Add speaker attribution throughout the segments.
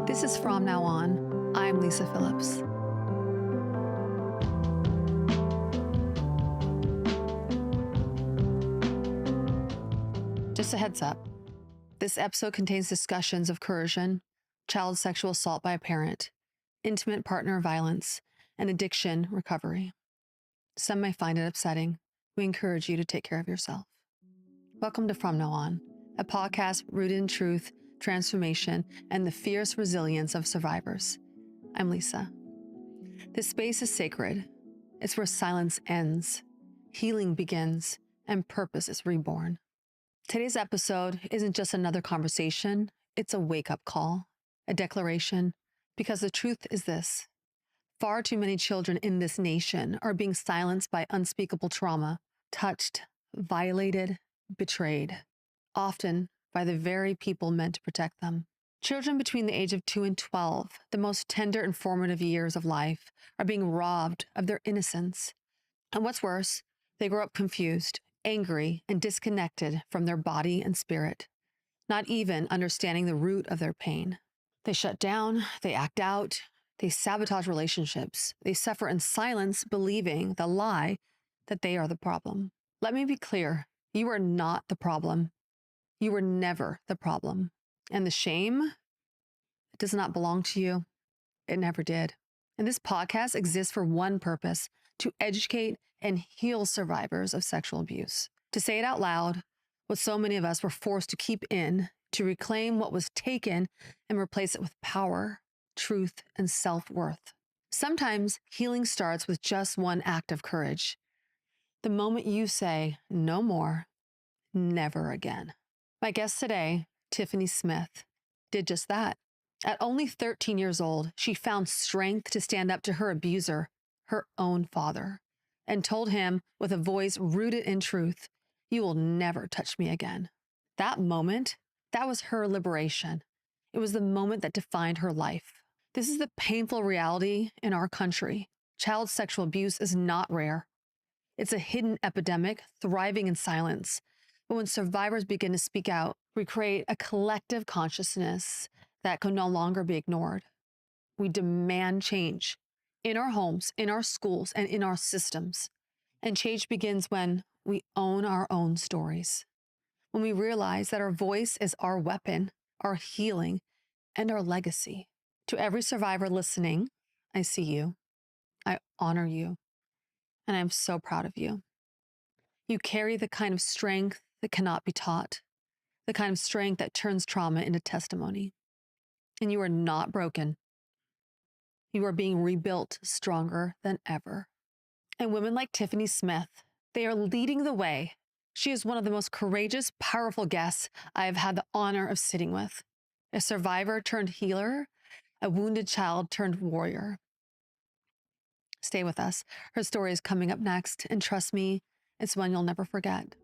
Speaker 1: This is From Now On. I'm Lisa Phillips. Just a heads up, this episode contains discussions of coercion, child sexual assault by a parent, intimate partner violence, and addiction recovery. Some may find it upsetting. We encourage you to take care of yourself. Welcome to From Now On, a podcast rooted in truth, transformation, and the fierce resilience of survivors. I'm Lisa. This space is sacred. It's where silence ends, healing begins, and purpose is reborn. Today's episode isn't just another conversation, it's a wake-up call, a declaration, because the truth is this. Far too many children in this nation are being silenced by unspeakable trauma, touched, violated, betrayed, often by the very people meant to protect them. Children between the age of 2 and 12, the most tender and formative years of life, are being robbed of their innocence. And what's worse, they grow up confused, angry, and disconnected from their body and spirit, not even understanding the root of their pain. They shut down, they act out, they sabotage relationships, they suffer in silence, believing the lie that they are the problem. Let me be clear, you are not the problem. You were never the problem. And the shame, it does not belong to you. It never did. And this podcast exists for one purpose, to educate and heal survivors of sexual abuse. To say it out loud, what so many of us were forced to keep in, to reclaim what was taken and replace it with power, truth, and self-worth. Sometimes healing starts with just one act of courage. The moment you say, no more, never again. My guest today, Tiffany Smith, did just that. At only 13 years old, she found strength to stand up to her abuser, her own father, and told him with a voice rooted in truth, "You will never touch me again." That moment, that was her liberation. It was the moment that defined her life. This is the painful reality in our country. Child sexual abuse is not rare. It's a hidden epidemic thriving in silence. But when survivors begin to speak out, we create a collective consciousness that can no longer be ignored. We demand change in our homes, in our schools, and in our systems. And change begins when we own our own stories. When we realize that our voice is our weapon, our healing, and our legacy. To every survivor listening, I see you. I honor you. And I'm so proud of you. You carry the kind of strength that cannot be taught, the kind of strength that turns trauma into testimony. And you are not broken. You are being rebuilt stronger than ever. And women like Tiffany Smith, they are leading the way. She is one of the most courageous, powerful guests I have had the honor of sitting with. A survivor turned healer, a wounded child turned warrior. Stay with us. Her story is coming up next, and trust me, it's one you'll never forget.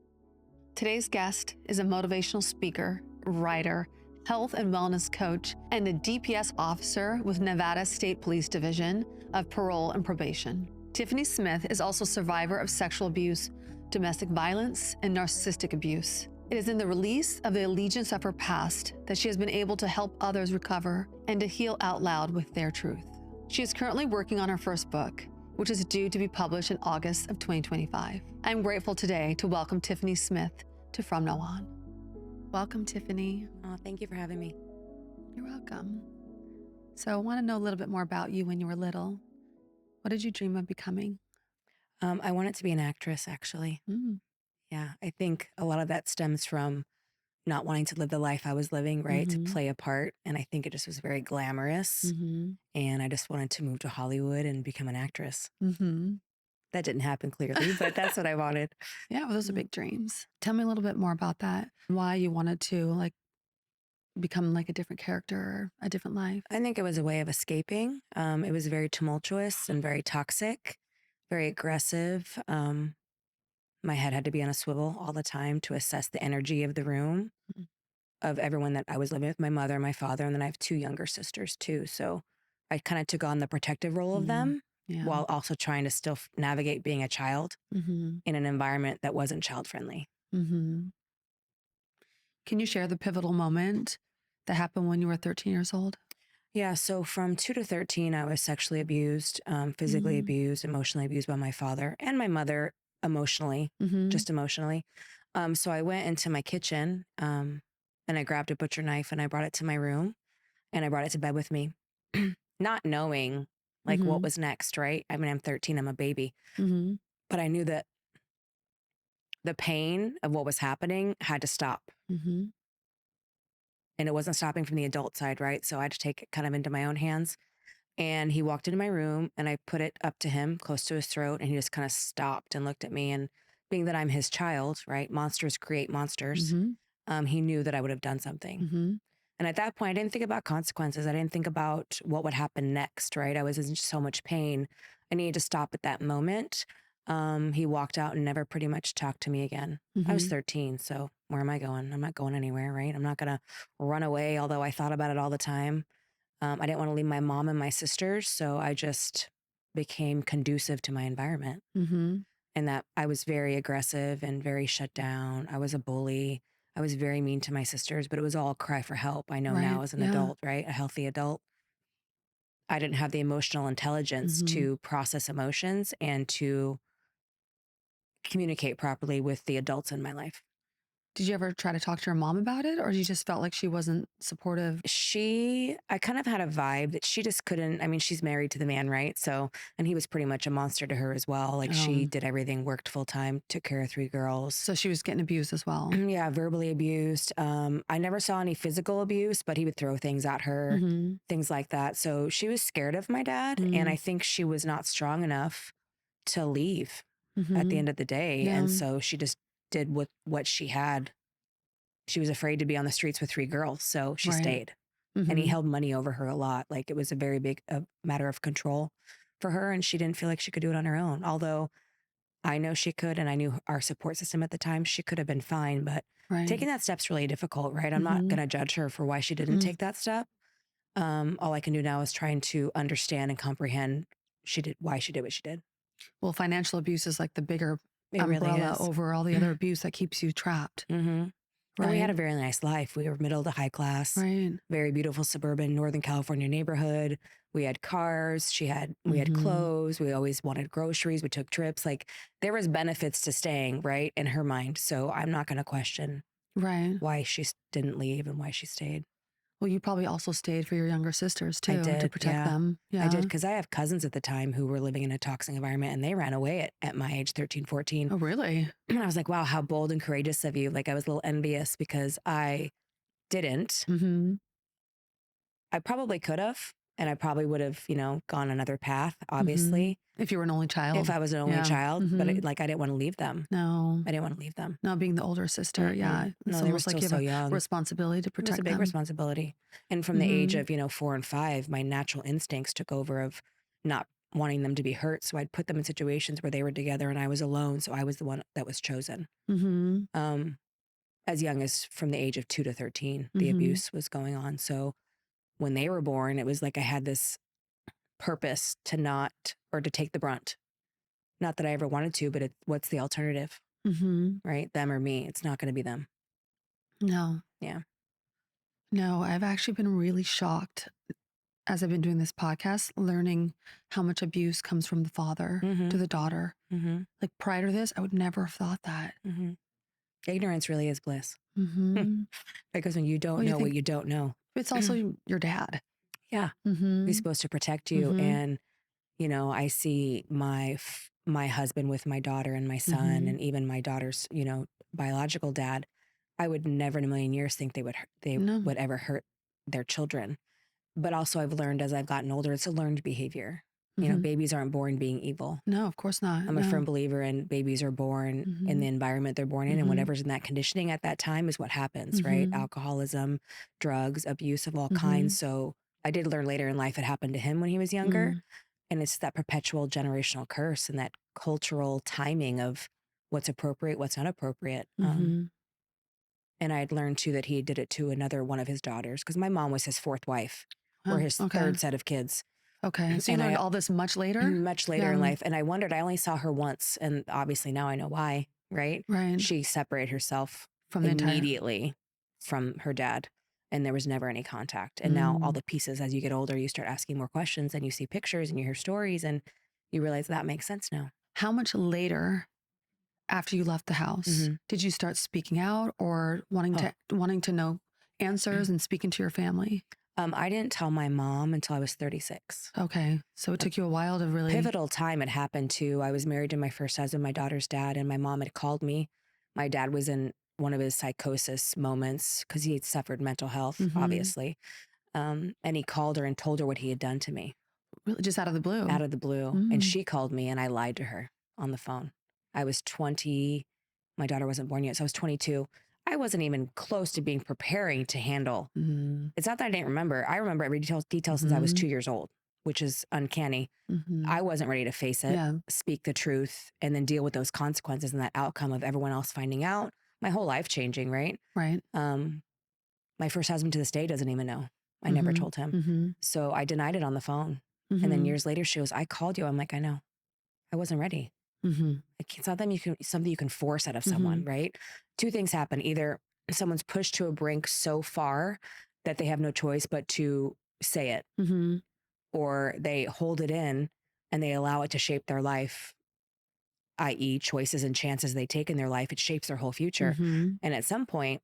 Speaker 1: Today's guest is a motivational speaker, writer, health and wellness coach, and a DPS officer with Nevada State Police Division of Parole and Probation. Tiffany Smith is also a survivor of sexual abuse, domestic violence, and narcissistic abuse. It is in the release of the allegiance of her past that she has been able to help others recover and to heal out loud with their truth. She is currently working on her first book, which is due to be published in August of 2025. I'm grateful today to welcome Tiffany Smith to From Now On. Welcome, Tiffany.
Speaker 2: Oh, thank you for having me.
Speaker 1: You're welcome. So I want to know a little bit more about you when you were little. What did you dream of becoming?
Speaker 2: I wanted to be an actress, actually. Yeah, I think a lot of that stems from not wanting to live the life I was living, right? To play a part. And I think it just was very glamorous. And I just wanted to move to Hollywood and become an actress. That didn't happen clearly, but that's what I wanted.
Speaker 1: Yeah, well, those are big dreams. Tell me a little bit more about that. Why you wanted to become a different character or a different life.
Speaker 2: I think it was a way of escaping. It was very tumultuous and very toxic, very aggressive. My head had to be on a swivel all the time to assess the energy of the room, of everyone that I was living with, my mother and my father. And then I have 2 younger sisters too. So I kind of took on the protective role of them while also trying to still navigate being a child in an environment that wasn't child friendly.
Speaker 1: Can you share the pivotal moment that happened when you were 13 years old?
Speaker 2: Yeah. So from 2 to 13, I was sexually abused, physically abused, emotionally abused by my father and my mother emotionally, just emotionally. So I went into my kitchen and I grabbed a butcher knife and I brought it to my room and I brought it to bed with me, not knowing like what was next, right? I mean, I'm 13, I'm a baby, but I knew that the pain of what was happening had to stop. And it wasn't stopping from the adult side, right? So I had to take it kind of into my own hands. And he walked into my room and I put it up to him close to his throat. And he just kind of stopped and looked at me. And being that I'm his child, right? Monsters create monsters. He knew that I would have done something. And at that point, I didn't think about consequences. I didn't think about what would happen next, right? I was in so much pain. I needed to stop at that moment. He walked out and never pretty much talked to me again. I was 13, so where am I going? I'm not going anywhere, right? I'm not going to run away, although I thought about it all the time. I didn't want to leave my mom and my sisters, so I just became conducive to my environment. And that I was very aggressive and very shut down. I was a bully. I was very mean to my sisters, but it was all a cry for help. I know now as an adult, right? A healthy adult. I didn't have the emotional intelligence to process emotions and to communicate properly with the adults in my life.
Speaker 1: Did you ever try to talk to your mom about it, or you just felt like she wasn't supportive?
Speaker 2: I kind of had a vibe that she just couldn't. I mean, she's married to the man, right? So, and he was pretty much a monster to her as well. Like she did everything, worked full time, took care of 3 girls.
Speaker 1: So she was getting abused as well.
Speaker 2: Yeah, verbally abused. I never saw any physical abuse, but he would throw things at her, things like that. So she was scared of my dad. And I think she was not strong enough to leave at the end of the day. And so she just did what she had. She was afraid to be on the streets with 3 girls. So she stayed. And he held money over her a lot. Like it was a very big matter of control for her. And she didn't feel like she could do it on her own. Although I know she could, and I knew our support system at the time, she could have been fine. But taking that step's really difficult, right? I'm not going to judge her for why she didn't take that step. All I can do now is trying to understand and comprehend why she did what she did.
Speaker 1: Well, financial abuse is like the bigger
Speaker 2: It really
Speaker 1: umbrella
Speaker 2: is.
Speaker 1: over all the other abuse that keeps you trapped.
Speaker 2: And we had a very nice life. We were middle to high class, very beautiful suburban Northern California neighborhood. We had cars. We had clothes. We always wanted groceries. We took trips. Like there was benefits to staying, right, in her mind. So I'm not going to question why she didn't leave and why she stayed.
Speaker 1: Well, you probably also stayed for your younger sisters too, to protect them.
Speaker 2: I did, because I have cousins at the time who were living in a toxic environment and they ran away at my age, 13, 14.
Speaker 1: Oh, really?
Speaker 2: And I was like, wow, how bold and courageous of you. Like I was a little envious because I didn't. I probably could have, and I probably would have, gone another path, obviously.
Speaker 1: If you were an only child.
Speaker 2: If I was an only child, but I didn't want to leave them.
Speaker 1: No.
Speaker 2: I didn't want to leave them.
Speaker 1: No, being the older sister,
Speaker 2: No, they were still so young.
Speaker 1: Responsibility to protect them.
Speaker 2: It was a big responsibility. And from the age of, 4 and 5, my natural instincts took over of not wanting them to be hurt. So I'd put them in situations where they were together and I was alone. So I was the one that was chosen. As young as from the age of 2 to 13, the abuse was going on. So when they were born, it was like I had this purpose to take the brunt. Not that I ever wanted to, but what's the alternative? Right? Them or me. It's not going to be them.
Speaker 1: No.
Speaker 2: Yeah.
Speaker 1: No, I've actually been really shocked as I've been doing this podcast, learning how much abuse comes from the father to the daughter. Like prior to this, I would never have thought that.
Speaker 2: Ignorance really is bliss. Because when you don't know what you don't know.
Speaker 1: It's also your dad.
Speaker 2: Yeah. He's supposed to protect you. And, I see my husband with my daughter and my son and even my daughter's, biological dad. I would never in a million years think they would ever hurt their children. But also I've learned as I've gotten older, it's a learned behavior. Babies aren't born being evil.
Speaker 1: No, of course not.
Speaker 2: I'm a firm believer in babies are born in the environment they're born in, and whatever's in that conditioning at that time is what happens, right? Alcoholism, drugs, abuse of all kinds. So I did learn later in life it happened to him when he was younger. And it's that perpetual generational curse and that cultural timing of what's appropriate, what's not appropriate. And I had learned too that he did it to another one of his daughters, because my mom was his 4th wife, or his 3rd set of kids.
Speaker 1: Okay. So you learned all this much later?
Speaker 2: Much later in life. And I wondered, I only saw her once. And obviously now I know why, right?
Speaker 1: Right.
Speaker 2: She separated herself
Speaker 1: from
Speaker 2: immediately from her dad. and there was never any contact. And now all the pieces, as you get older, you start asking more questions and you see pictures and you hear stories and you realize that makes sense now.
Speaker 1: How much later after you left the house did you start speaking out or wanting to know answers and speaking to your family?
Speaker 2: I didn't tell my mom until I was 36.
Speaker 1: Okay. So it took you a while to really...
Speaker 2: Pivotal time had happened too. I was married to my first husband, my daughter's dad, and my mom had called me. My dad was in one of his psychosis moments because he had suffered mental health, obviously. And he called her and told her what he had done to me.
Speaker 1: Really? Just out of the blue?
Speaker 2: Out of the blue. And she called me and I lied to her on the phone. I was 20. My daughter wasn't born yet, so I was 22. I wasn't even close to being preparing to handle. It's not that I didn't remember. I remember every detail since I was 2 years old, which is uncanny. I wasn't ready to face it, speak the truth, and then deal with those consequences and that outcome of everyone else finding out. My whole life changing, right?
Speaker 1: Right.
Speaker 2: My first husband to this day doesn't even know. I never told him. So I denied it on the phone. And then years later, she goes, I called you. I'm like, I know. I wasn't ready. It's not something you can force out of someone, right? Two things happen. Either someone's pushed to a brink so far that they have no choice but to say it, or they hold it in and they allow it to shape their life, i.e. choices and chances they take in their life. It shapes their whole future. And at some point,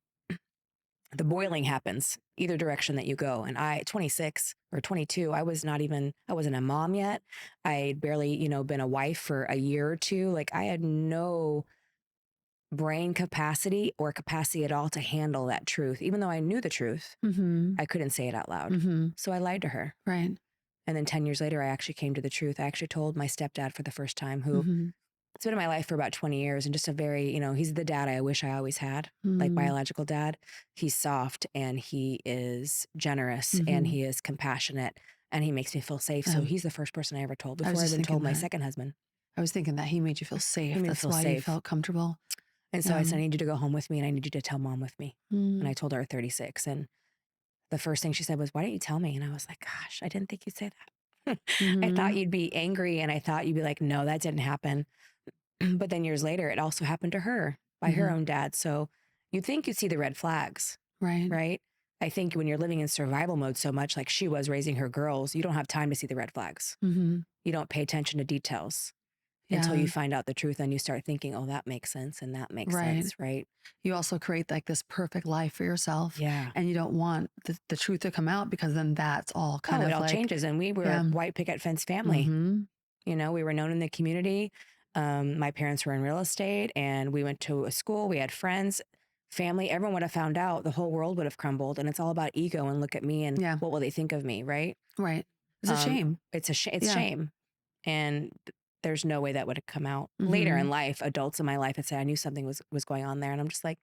Speaker 2: the boiling happens either direction that you go. And 26 or 22, I wasn't a mom yet. I'd barely, been a wife for a year or two. Like I had no brain capacity or capacity at all to handle that truth. Even though I knew the truth, I couldn't say it out loud. So I lied to her.
Speaker 1: Right.
Speaker 2: And then 10 years later, I actually came to the truth. I actually told my stepdad for the first time, who it's been in my life for about 20 years and just a very, he's the dad I wish I always had, like biological dad. He's soft and he is generous and he is compassionate and he makes me feel safe. So he's the first person I ever told before I even told my second husband.
Speaker 1: I was thinking that he made you feel safe. That's why you felt comfortable.
Speaker 2: And so I said, I need you to go home with me and I need you to tell mom with me. And I told her at 36. And the first thing she said was, why didn't you tell me? And I was like, gosh, I didn't think you'd say that. I thought you'd be angry and I thought you'd be like, no, that didn't happen. But then years later, it also happened to her by her own dad. So you think you see the red flags, right? I think when you're living in survival mode so much, like she was raising her girls, you don't have time to see the red flags. You don't pay attention to details until you find out the truth and you start thinking, oh, that makes sense and that makes sense, right?
Speaker 1: You also create like this perfect life for yourself. Yeah. And you don't want the truth to come out because then that's all kind of
Speaker 2: it all changes. And we were a white picket fence family. We were known in the community. My parents were in real estate and we went to a school. We had friends, family. Everyone would have found out. The whole world would have crumbled. And it's all about ego and look at me and what will they think of me, right?
Speaker 1: Right. It's a shame.
Speaker 2: It's shame. And there's no way that would have come out. Later in life, adults in my life had said, I knew something was going on there. And I'm just like,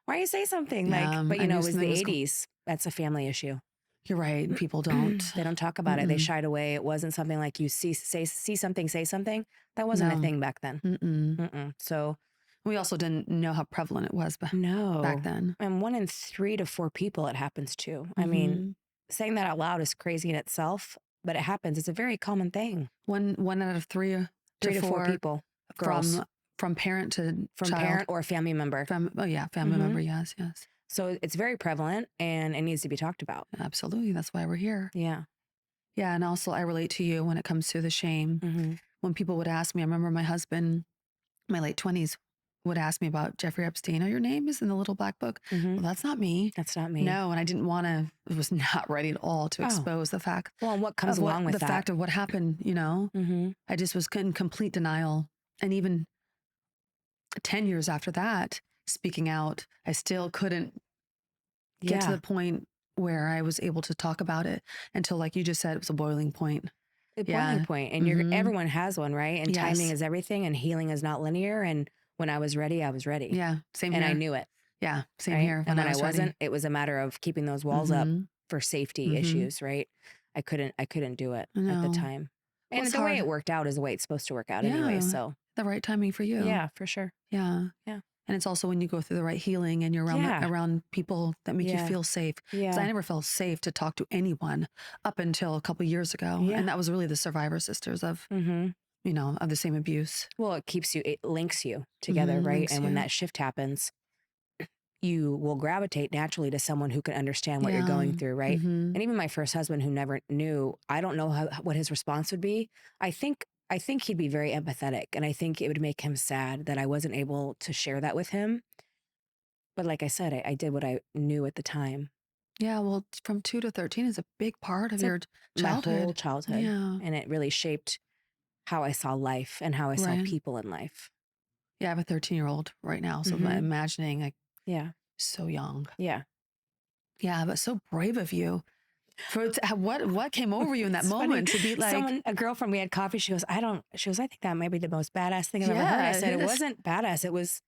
Speaker 2: why do you say something? But it was the 80s. That's a family issue.
Speaker 1: You're right. People don't.
Speaker 2: They don't talk about it. They shied away. It wasn't something like you see something, say something. That wasn't a thing back then. So
Speaker 1: we also didn't know how prevalent it was back then.
Speaker 2: And 1 in 3 to 4 people it happens to. I mean, saying that out loud is crazy in itself, but it happens. It's a very common thing.
Speaker 1: One out of 3
Speaker 2: to 4 people, girls.
Speaker 1: From parent to
Speaker 2: child.
Speaker 1: Parent
Speaker 2: or family member.
Speaker 1: Family member. Yes.
Speaker 2: So it's very prevalent and it needs to be talked about.
Speaker 1: Absolutely. That's why we're here.
Speaker 2: Yeah.
Speaker 1: Yeah. And also I relate to you when it comes to the shame. When people would ask me, I remember my husband, my late 20s, would ask me about Jeffrey Epstein. Oh, your name is in the little black book. Well, that's not me.
Speaker 2: That's not me.
Speaker 1: No. And I didn't want to, was not ready at all to expose the fact.
Speaker 2: Well, and what comes along with
Speaker 1: the fact of what happened, I just was in complete denial. And even 10 years after that, speaking out, I still couldn't get to the point where I was able to talk about it until, like you just said, it was a boiling point.
Speaker 2: Boiling point. And everyone has one, right? And timing is everything and healing is not linear. And when I was ready, I was ready.
Speaker 1: Yeah. Same here.
Speaker 2: And I knew it.
Speaker 1: Yeah. Same here.
Speaker 2: And when I wasn't, it was a matter of keeping those walls up for safety issues, right? I couldn't do it at the time. And the way it worked out is the way it's supposed to work out anyway. So
Speaker 1: the right timing for you.
Speaker 2: Yeah, for sure.
Speaker 1: Yeah. And it's also when you go through the right healing and you're around people that make you feel safe. Because I never felt safe to talk to anyone up until a couple years ago. And that was really the survivor sisters of, of the same abuse.
Speaker 2: Well, it links you together, right? And when that shift happens, you will gravitate naturally to someone who can understand what you're going through, right?
Speaker 1: Mm-hmm.
Speaker 2: And even my first husband, who never knew, I don't know what his response would be. I think he'd be very empathetic, and I think it would make him sad that I wasn't able to share that with him. But like I said, I did what I knew at the time.
Speaker 1: Yeah, well, from 2 to 13 is a big part of
Speaker 2: It's
Speaker 1: your
Speaker 2: my whole
Speaker 1: childhood.
Speaker 2: childhood.
Speaker 1: Yeah.
Speaker 2: And it really shaped how I saw life and how I saw
Speaker 1: Right.
Speaker 2: people in life.
Speaker 1: Yeah, I have a 13-year-old right now, so I'm imagining, like,
Speaker 2: Yeah.
Speaker 1: so young.
Speaker 2: Yeah.
Speaker 1: Yeah, but so brave of you. What came over you in that
Speaker 2: It's funny.
Speaker 1: moment to be like,
Speaker 2: A girlfriend, we had coffee, she goes, I think that might be the most badass thing I've ever heard. I said, it wasn't badass. It was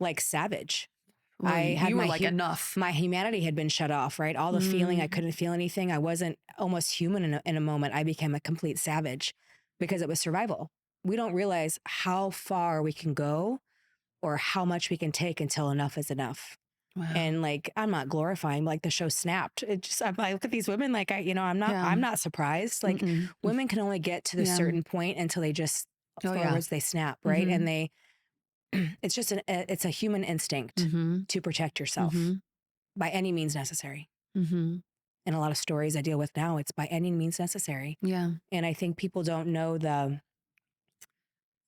Speaker 2: like savage.
Speaker 1: well,
Speaker 2: I had
Speaker 1: you were like, enough.
Speaker 2: my humanity had been shut off, right? All the feeling, I couldn't feel anything. I wasn't almost human in a moment. I became a complete savage because it was survival. We don't realize how far we can go or how much we can take until enough is enough.
Speaker 1: Wow.
Speaker 2: And like, I'm not glorifying, like the show Snapped. I look at these women, like I'm not surprised. Like women can only get to the certain point until they just, words, they snap, right? And they, it's just it's a human instinct to protect yourself by any means necessary. And a lot of stories I deal with now, it's by any means necessary.
Speaker 1: Yeah.
Speaker 2: And I think people don't know the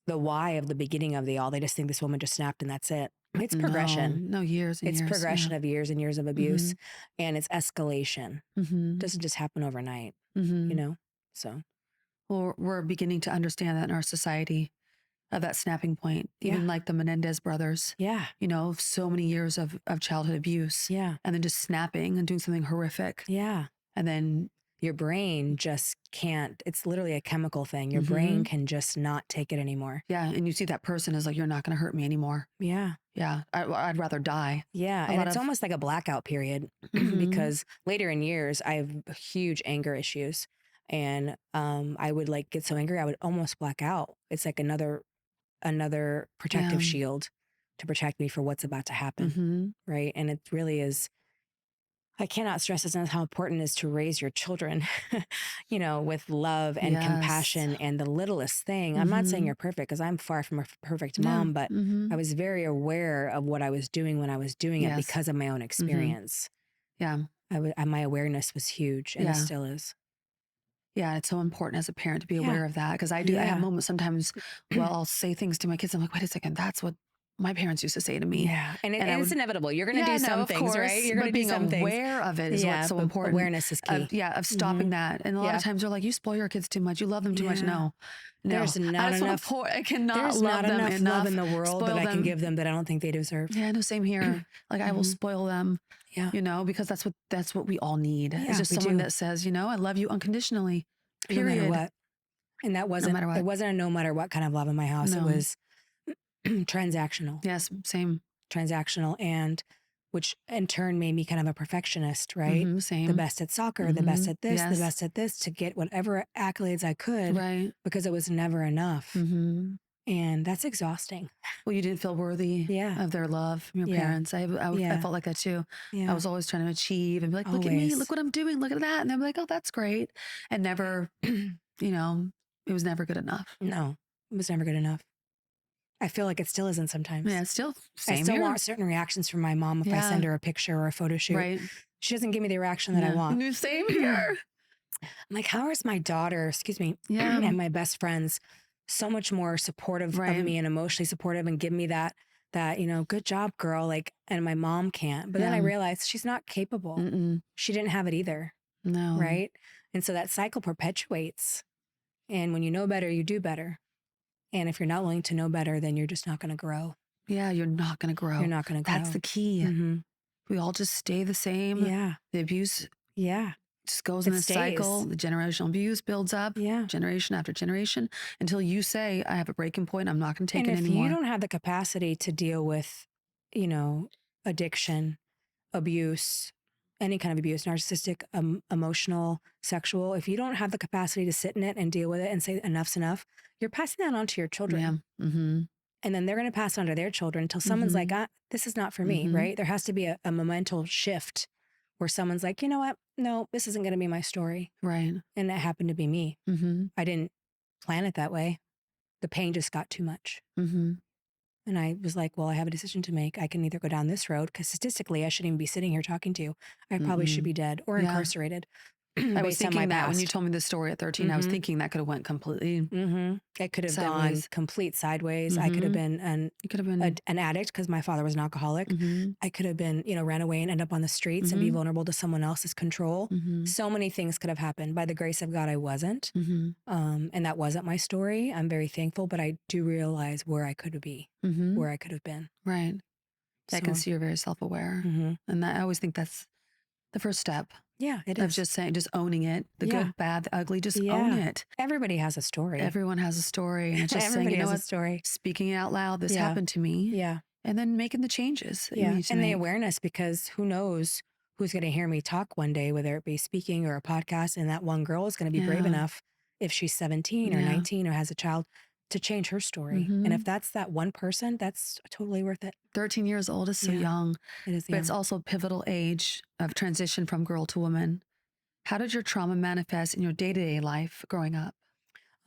Speaker 2: why of the beginning of the all. They just think this woman just snapped and that's it. It's progression.
Speaker 1: No, years and
Speaker 2: it's
Speaker 1: years.
Speaker 2: Progression of years and years of abuse, and it's escalation. It doesn't just happen overnight, you know? So.
Speaker 1: Well, we're beginning to understand that in our society, of that snapping point, even like the Menendez brothers.
Speaker 2: Yeah.
Speaker 1: You know, so many years of childhood abuse.
Speaker 2: Yeah.
Speaker 1: And then just snapping and doing something horrific.
Speaker 2: Yeah.
Speaker 1: And then
Speaker 2: your brain just can't, it's literally a chemical thing. Your brain can just not take it anymore.
Speaker 1: Yeah. And you see that person is like, you're not going to hurt me anymore.
Speaker 2: Yeah.
Speaker 1: Yeah. I'd rather die.
Speaker 2: Yeah. And it's almost like a blackout period because later in years, I have huge anger issues. And I would like get so angry, I would almost black out. It's like another protective shield to protect me for what's about to happen. Right. And it really is. I cannot stress this enough how important it is to raise your children, you know, with love and compassion and the littlest thing. I'm not saying you're perfect because I'm far from a perfect mom, but I was very aware of what I was doing when I was doing it because of my own experience.
Speaker 1: Yeah.
Speaker 2: My awareness was huge, and it still is.
Speaker 1: Yeah, it's so important as a parent to be aware of that, because I do. I have moments sometimes where I'll say things to my kids. I'm like, wait a second, that's what my parents used to say to me.
Speaker 2: Yeah, and it's inevitable. You're going to do some things, right? You're going to do some things.
Speaker 1: Being aware of it is what's so important.
Speaker 2: Awareness is key.
Speaker 1: Of stopping that. And a lot of times they're like, you spoil your kids too much. You love them too much. No.
Speaker 2: There's not enough.
Speaker 1: I cannot
Speaker 2: there's
Speaker 1: love
Speaker 2: not
Speaker 1: them
Speaker 2: enough love in the world that I can give them that I don't think they deserve.
Speaker 1: Yeah, no, same here. Like I will spoil them. Yeah, you know, because that's what we all need. Yeah, it's just someone that says, you know, I love you unconditionally. Period.
Speaker 2: No matter what. And that wasn't, it wasn't a no matter what kind of love in my house. No. It was transactional.
Speaker 1: Yes, same.
Speaker 2: Transactional, and which in turn made me kind of a perfectionist, right?
Speaker 1: Same.
Speaker 2: The best at soccer, the best at this, the best at this, to get whatever accolades I could, right? Because it was never enough. And that's exhausting.
Speaker 1: Well, you didn't feel worthy of their love from your parents. I felt like that too. I was always trying to achieve and be like, look at me, look what I'm doing, look at that. And they're like, oh, that's great. And never, you know, it was never good enough.
Speaker 2: No, it was never good enough. I feel like it still isn't sometimes.
Speaker 1: Yeah, it's still same
Speaker 2: I still
Speaker 1: here.
Speaker 2: want certain reactions from my mom if I send her a picture or a photo shoot.
Speaker 1: Right.
Speaker 2: She doesn't give me the reaction that I want.
Speaker 1: Same here.
Speaker 2: I'm like, how is my daughter, and my best friends so much more supportive of me and emotionally supportive and give me that, you know, good job, girl. Like, and my mom can't. But then I realized she's not capable. She didn't have it either.
Speaker 1: No.
Speaker 2: Right. And so that cycle perpetuates. And when you know better, you do better. And if you're not willing to know better, then you're just not going to grow.
Speaker 1: Yeah, you're not going to grow.
Speaker 2: You're not going to grow.
Speaker 1: That's the key. We all just stay the same.
Speaker 2: Yeah.
Speaker 1: The abuse just goes in a cycle. The generational abuse builds up generation after generation until you say, I have a breaking point. I'm not going to take it anymore.
Speaker 2: And if you don't have the capacity to deal with, you know, addiction, abuse, any kind of abuse, narcissistic, emotional, sexual, if you don't have the capacity to sit in it and deal with it and say enough's enough, you're passing that on to your children.
Speaker 1: Yeah.
Speaker 2: And then they're going to pass it on to their children until someone's like, this is not for me, right? There has to be a momental shift where someone's like, you know what? No, this isn't going to be my story.
Speaker 1: Right.
Speaker 2: And that happened to be me. I didn't plan it that way. The pain just got too much. And I was like, well, I have a decision to make. I can either go down this road, because statistically, I shouldn't even be sitting here talking to you. I probably should be dead or incarcerated.
Speaker 1: I was
Speaker 2: based on my
Speaker 1: thinking that when
Speaker 2: past.
Speaker 1: you told me the story at 13, I was thinking that could have went completely
Speaker 2: It could have gone
Speaker 1: sideways.
Speaker 2: complete sideways. I could have been
Speaker 1: You could have been
Speaker 2: an addict because my father was an alcoholic. I could have been, ran away and end up on the streets and be vulnerable to someone else's control. So many things could have happened. By the grace of God, I wasn't. And that wasn't my story. I'm very thankful, but I do realize where I could be, where I could have been.
Speaker 1: Right. I can see you're very self-aware. And I always think that's the first step.
Speaker 2: Yeah, it
Speaker 1: of
Speaker 2: is.
Speaker 1: just owning it. The good, bad, the ugly, just own it.
Speaker 2: Everybody has a story.
Speaker 1: Everyone has a story. And it's just saying, you know what,
Speaker 2: story.
Speaker 1: Speaking it out loud, this happened to me.
Speaker 2: Yeah.
Speaker 1: And then making the changes that you need to
Speaker 2: And
Speaker 1: make.
Speaker 2: the awareness, because who knows who's going to hear me talk one day, whether it be speaking or a podcast, and that one girl is going to be brave enough, if she's 17 or 19 or has a child, to change her story. And if that's that one person, that's totally worth it.
Speaker 1: 13 years old is so young.
Speaker 2: It is
Speaker 1: But it's also a pivotal age of transition from girl to woman. How did your trauma manifest in your day-to-day life growing up?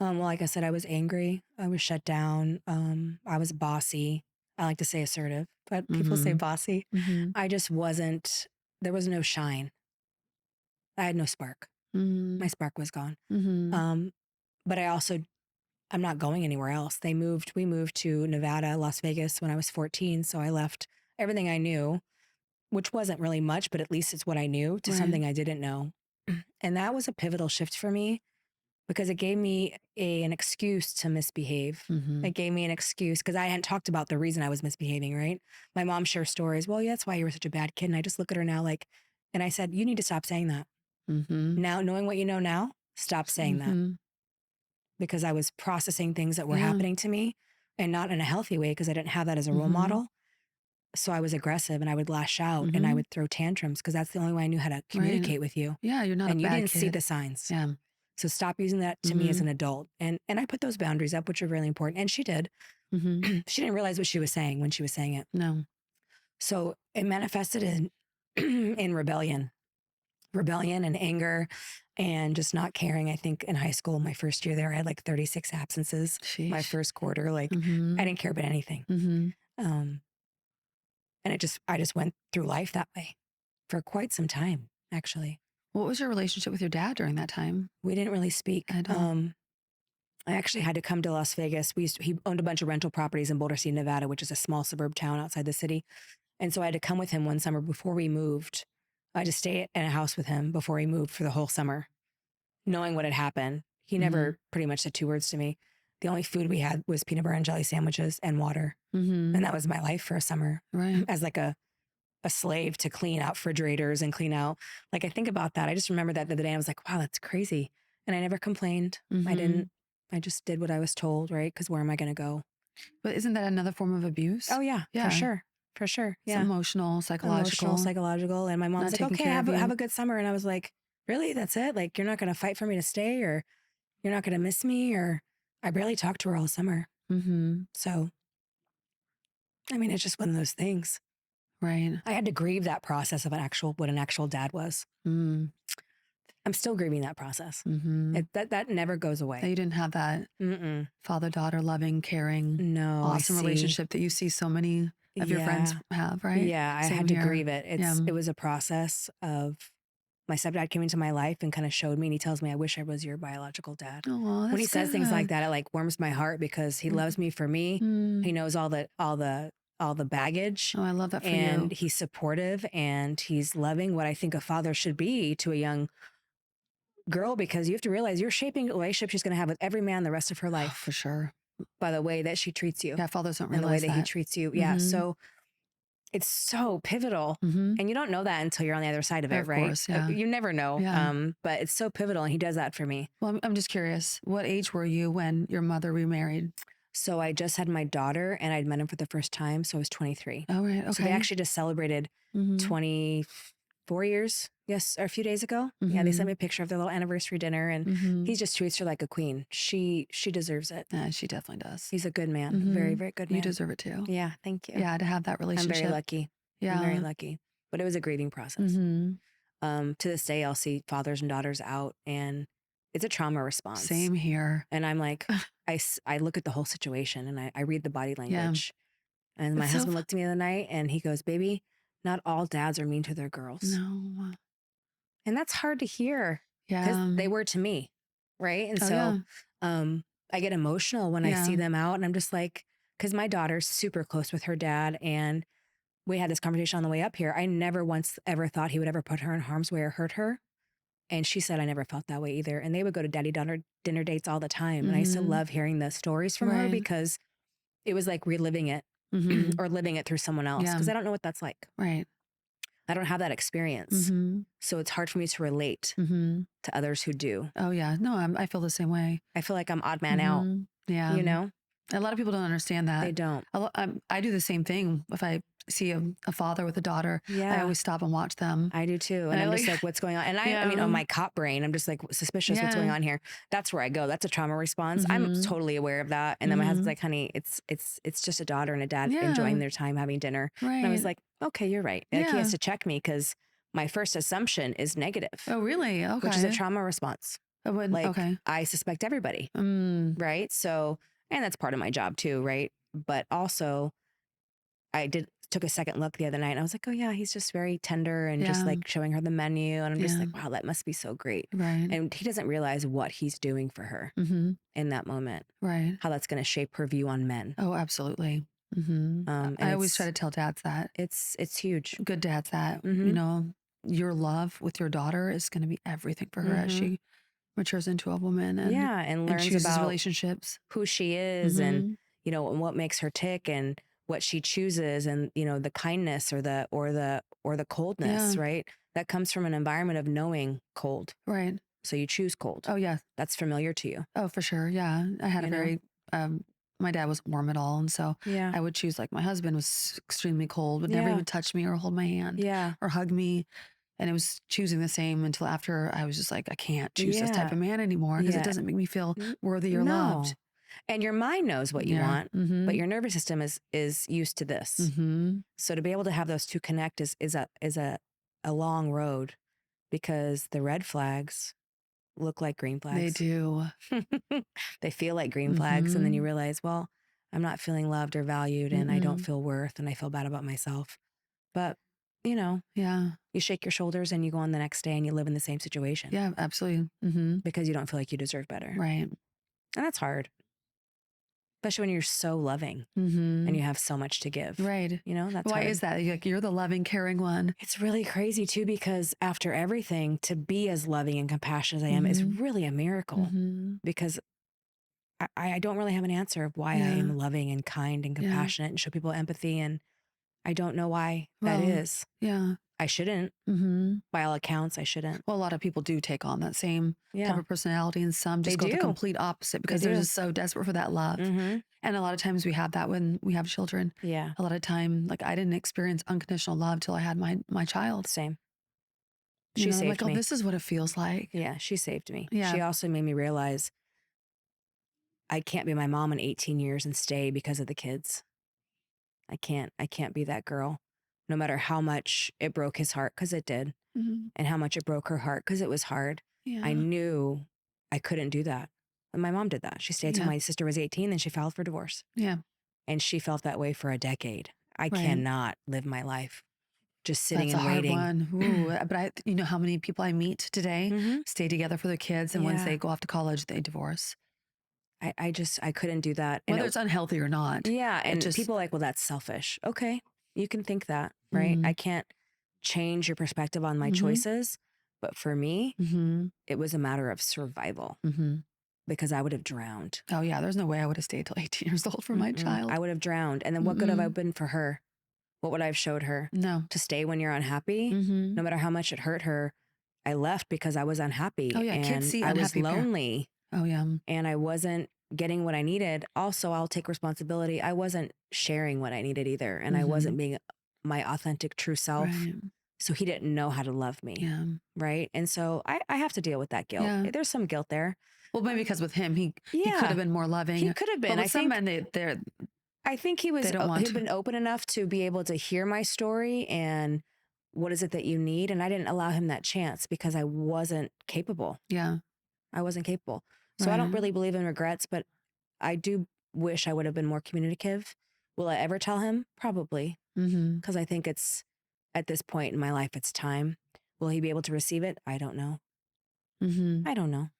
Speaker 2: Well, like I said, I was angry. I was shut down. I was bossy. I like to say assertive, but people say bossy. I just wasn't, there was no shine. I had no spark. My spark was gone. But I'm not going anywhere else. We moved to Nevada, Las Vegas when I was 14. So I left everything I knew, which wasn't really much, but at least it's what I knew, to something I didn't know. And that was a pivotal shift for me, because it gave me an excuse to misbehave. It gave me an excuse, because I hadn't talked about the reason I was misbehaving, right? My mom shares stories. Well, yeah, that's why you were such a bad kid. And I just look at her now and I said, you need to stop saying that. Now, knowing what you know now, stop saying that. Because I was processing things that were happening to me, and not in a healthy way, because I didn't have that as a role model. So I was aggressive, and I would lash out and I would throw tantrums, because that's the only way I knew how to communicate with you.
Speaker 1: Yeah, you're not
Speaker 2: and
Speaker 1: a
Speaker 2: you
Speaker 1: bad
Speaker 2: didn't
Speaker 1: kid.
Speaker 2: see the signs.
Speaker 1: Yeah.
Speaker 2: So stop using that to me as an adult. And I put those boundaries up, which are really important. And she did. She didn't realize what she was saying when she was saying it.
Speaker 1: No.
Speaker 2: So it manifested in in rebellion and anger, and just not caring. I think in high school, my first year there, I had like 36 absences.
Speaker 1: Sheesh.
Speaker 2: My first quarter, I didn't care about anything. And I just went through life that way for quite some time, actually.
Speaker 1: What was your relationship with your dad during that time?
Speaker 2: We didn't really speak. I actually had to come to Las Vegas. He owned a bunch of rental properties in Boulder City, Nevada, which is a small suburb town outside the city. And so I had to come with him one summer before we moved. I had to stay in a house with him before he moved for the whole summer, knowing what had happened. He never pretty much said two words to me. The only food we had was peanut butter and jelly sandwiches and water. And that was my life for a summer, as like a slave to clean out refrigerators and clean out. Like, I think about that. I just remember that the other day. I was like, wow, that's crazy. And I never complained. I just did what I was told, right? Because where am I going to go?
Speaker 1: But isn't that another form of abuse?
Speaker 2: Oh, yeah, for sure. For sure.
Speaker 1: Yeah. It's emotional, psychological.
Speaker 2: And my mom's like, okay, have a good summer. And I was like, really? That's it? Like, you're not going to fight for me to stay, or you're not going to miss me? Or I barely talked to her all summer. So, I mean, it's just one of those things.
Speaker 1: Right.
Speaker 2: I had to grieve that process of what an actual dad was. I'm still grieving that process. That never goes away.
Speaker 1: You didn't have that father-daughter loving, caring, awesome relationship that you see so many of your friends have, right?
Speaker 2: Yeah, I had to grieve it. It was a process of, my stepdad came into my life and kind of showed me, and he tells me, I wish I was your biological dad.
Speaker 1: Oh, that's
Speaker 2: when he says things like that, it like warms my heart, because he loves me for me. He knows all the baggage.
Speaker 1: Oh, I love that for you.
Speaker 2: And he's supportive, and he's loving, what I think a father should be to a young girl, because you have to realize you're shaping the relationship she's going to have with every man the rest of her life.
Speaker 1: For sure.
Speaker 2: By the way that she treats you.
Speaker 1: Yeah, fathers don't realize
Speaker 2: and the way that he treats you. Yeah. So it's so pivotal. And you don't know that until you're on the other side of it, right?
Speaker 1: Course, yeah.
Speaker 2: You never know. But it's so pivotal, and he does that for me.
Speaker 1: Well, I'm just curious, what age were you when your mother remarried?
Speaker 2: So I just had my daughter, and I'd met him for the first time. So I was 23.
Speaker 1: Oh, right. Okay.
Speaker 2: So they actually just celebrated 24 years. Yes. Or a few days ago. Yeah. They sent me a picture of their little anniversary dinner, and he just treats her like a queen. She deserves it.
Speaker 1: Yeah, she definitely does.
Speaker 2: He's a good man. Very, very good man.
Speaker 1: You deserve it too.
Speaker 2: Yeah. Thank you.
Speaker 1: Yeah. To have that relationship.
Speaker 2: I'm very lucky.
Speaker 1: Yeah.
Speaker 2: I'm very lucky. But it was a grieving process. To this day, I'll see fathers and daughters out, and it's a trauma response.
Speaker 1: Same here.
Speaker 2: And I'm like, I look at the whole situation, and I read the body language. And my
Speaker 1: It's so
Speaker 2: husband looked at me the other night and he goes, baby, not all dads are mean to their girls.
Speaker 1: No.
Speaker 2: And that's hard to hear because
Speaker 1: Yeah.
Speaker 2: they were to me. Right. And
Speaker 1: Oh,
Speaker 2: so
Speaker 1: yeah.
Speaker 2: I get emotional when I
Speaker 1: Yeah.
Speaker 2: see them out and I'm just like, because my daughter's super close with her dad. And we had this conversation on the way up here. I never once ever thought he would ever put her in harm's way or hurt her. And she said, I never felt that way either. And they would go to daddy dinner dates all the time. And I used to love hearing the stories from her
Speaker 1: Right.
Speaker 2: because it was like reliving it or living it through someone else.
Speaker 1: Yeah.
Speaker 2: Because I don't know what that's like.
Speaker 1: Right.
Speaker 2: I don't have that experience. So it's hard for me to relate to others who do.
Speaker 1: Oh, yeah. No, I feel the same way.
Speaker 2: I feel like I'm odd man out,
Speaker 1: Yeah.
Speaker 2: you know?
Speaker 1: A lot of people don't understand that.
Speaker 2: They don't.
Speaker 1: I do the same thing. If I see a father with a daughter, I always stop and watch them.
Speaker 2: I do too. And I'm just like, what's going on? And I mean, on my cop brain, I'm just like suspicious what's going on here. That's where I go. That's a trauma response. I'm totally aware of that. And then my husband's like, honey, it's just a daughter and a dad enjoying their time having dinner.
Speaker 1: Right.
Speaker 2: And I was like, okay, you're right. Like he has to check me because my first assumption is negative.
Speaker 1: Oh, really? Okay.
Speaker 2: Which is a trauma response. Like
Speaker 1: okay.
Speaker 2: I suspect everybody. Right. So, and that's part of my job too. Right. But also I took a second look the other night and I was like, oh yeah, he's just very tender and just like showing her the menu. And I'm just like, wow, that must be so great.
Speaker 1: Right.
Speaker 2: And he doesn't realize what he's doing for her in that moment.
Speaker 1: Right.
Speaker 2: How that's going to shape her view on men.
Speaker 1: Oh, absolutely. I always try to tell dads that.
Speaker 2: It's huge.
Speaker 1: Good dads that, you know, your love with your daughter is going to be everything for her as she matures into a woman
Speaker 2: and learns about
Speaker 1: relationships,
Speaker 2: who she is and, you know, and what makes her tick and what she chooses and, you know, the kindness or the coldness, right? That comes from an environment of knowing cold.
Speaker 1: Right.
Speaker 2: So you choose cold.
Speaker 1: Oh, yeah.
Speaker 2: That's familiar to you.
Speaker 1: Oh, for sure. Yeah. I had a very, my dad wasn't warm at all. And so I would choose, like, my husband was extremely cold, would never even touch me or hold my hand or hug me. And it was choosing the same until after I was just like, I can't choose this type of man anymore because it doesn't make me feel worthy or loved.
Speaker 2: And your mind knows what you want, but your nervous system is used to this. So to be able to have those two connect is a long road because the red flags look like green flags.
Speaker 1: They do.
Speaker 2: They feel like green flags. And then you realize, well, I'm not feeling loved or valued and I don't feel worth and I feel bad about myself. But, you know, you shake your shoulders and you go on the next day and you live in the same situation.
Speaker 1: Yeah, absolutely.
Speaker 2: Because you don't feel like you deserve better.
Speaker 1: Right.
Speaker 2: And that's hard. Especially when you're so loving and you have so much to give.
Speaker 1: Right.
Speaker 2: You know, that's
Speaker 1: why
Speaker 2: hard.
Speaker 1: is that? You're the loving, caring one.
Speaker 2: It's really crazy too, because after everything, to be as loving and compassionate as I am is really a miracle because I don't really have an answer of why I am loving and kind and compassionate and show people empathy. And I don't know why that is.
Speaker 1: Yeah.
Speaker 2: I shouldn't. By all accounts, I shouldn't.
Speaker 1: Well, a lot of people do take on that same type of personality, and some just go the complete opposite because they're just so desperate for that love. And a lot of times we have that when we have children.
Speaker 2: Yeah.
Speaker 1: A lot of time, like, I didn't experience unconditional love till I had my child.
Speaker 2: Same.
Speaker 1: She saved me. Oh, this is what it feels like.
Speaker 2: Yeah, she saved me.
Speaker 1: Yeah.
Speaker 2: She also made me realize I can't be my mom in 18 years and stay because of the kids. I can't be that girl. No matter how much it broke his heart, because it did, and how much it broke her heart, because it was hard.
Speaker 1: Yeah.
Speaker 2: I knew I couldn't do that. And my mom did that. She stayed till my sister was 18, then she filed for divorce.
Speaker 1: Yeah.
Speaker 2: And she felt that way for a decade. I cannot live my life just sitting
Speaker 1: That's
Speaker 2: and waiting.
Speaker 1: That's a hard one. Ooh, but you know how many people I meet today stay together for their kids, and once they go off to college, they divorce.
Speaker 2: I couldn't do that.
Speaker 1: Whether it's unhealthy or not.
Speaker 2: Yeah. And people are like, well, that's selfish. Okay. You can think that, right? I can't change your perspective on my choices. But for me, it was a matter of survival because I would have drowned.
Speaker 1: Oh, yeah. There's no way I would have stayed till 18 years old for my child.
Speaker 2: I would have drowned. And then what good have I been for her? What would I have showed her?
Speaker 1: No.
Speaker 2: To stay when you're unhappy? No matter how much it hurt her, I left because I was unhappy.
Speaker 1: Oh, yeah.
Speaker 2: And
Speaker 1: Kids see
Speaker 2: I was
Speaker 1: unhappy
Speaker 2: lonely.
Speaker 1: Oh, yeah.
Speaker 2: And I wasn't getting what I needed. Also, I'll take responsibility. I wasn't sharing what I needed either. And I wasn't being my authentic true self.
Speaker 1: Right.
Speaker 2: So he didn't know how to love me.
Speaker 1: Yeah.
Speaker 2: Right. And so I have to deal with that guilt.
Speaker 1: Yeah.
Speaker 2: There's some guilt there.
Speaker 1: Well, maybe because with him, he could have been more loving.
Speaker 2: He could have been.
Speaker 1: But with some men,
Speaker 2: I think he'd been open enough to be able to hear my story and what is it that you need? And I didn't allow him that chance because I wasn't capable.
Speaker 1: Yeah.
Speaker 2: I wasn't capable. So I don't really believe in regrets, but I do wish I would have been more communicative Will I ever tell him? Probably.
Speaker 1: Mm-hmm.
Speaker 2: Because I think it's at this point in my life, it's time. Will he be able to receive it? I don't know.
Speaker 1: Mm-hmm.
Speaker 2: I don't know.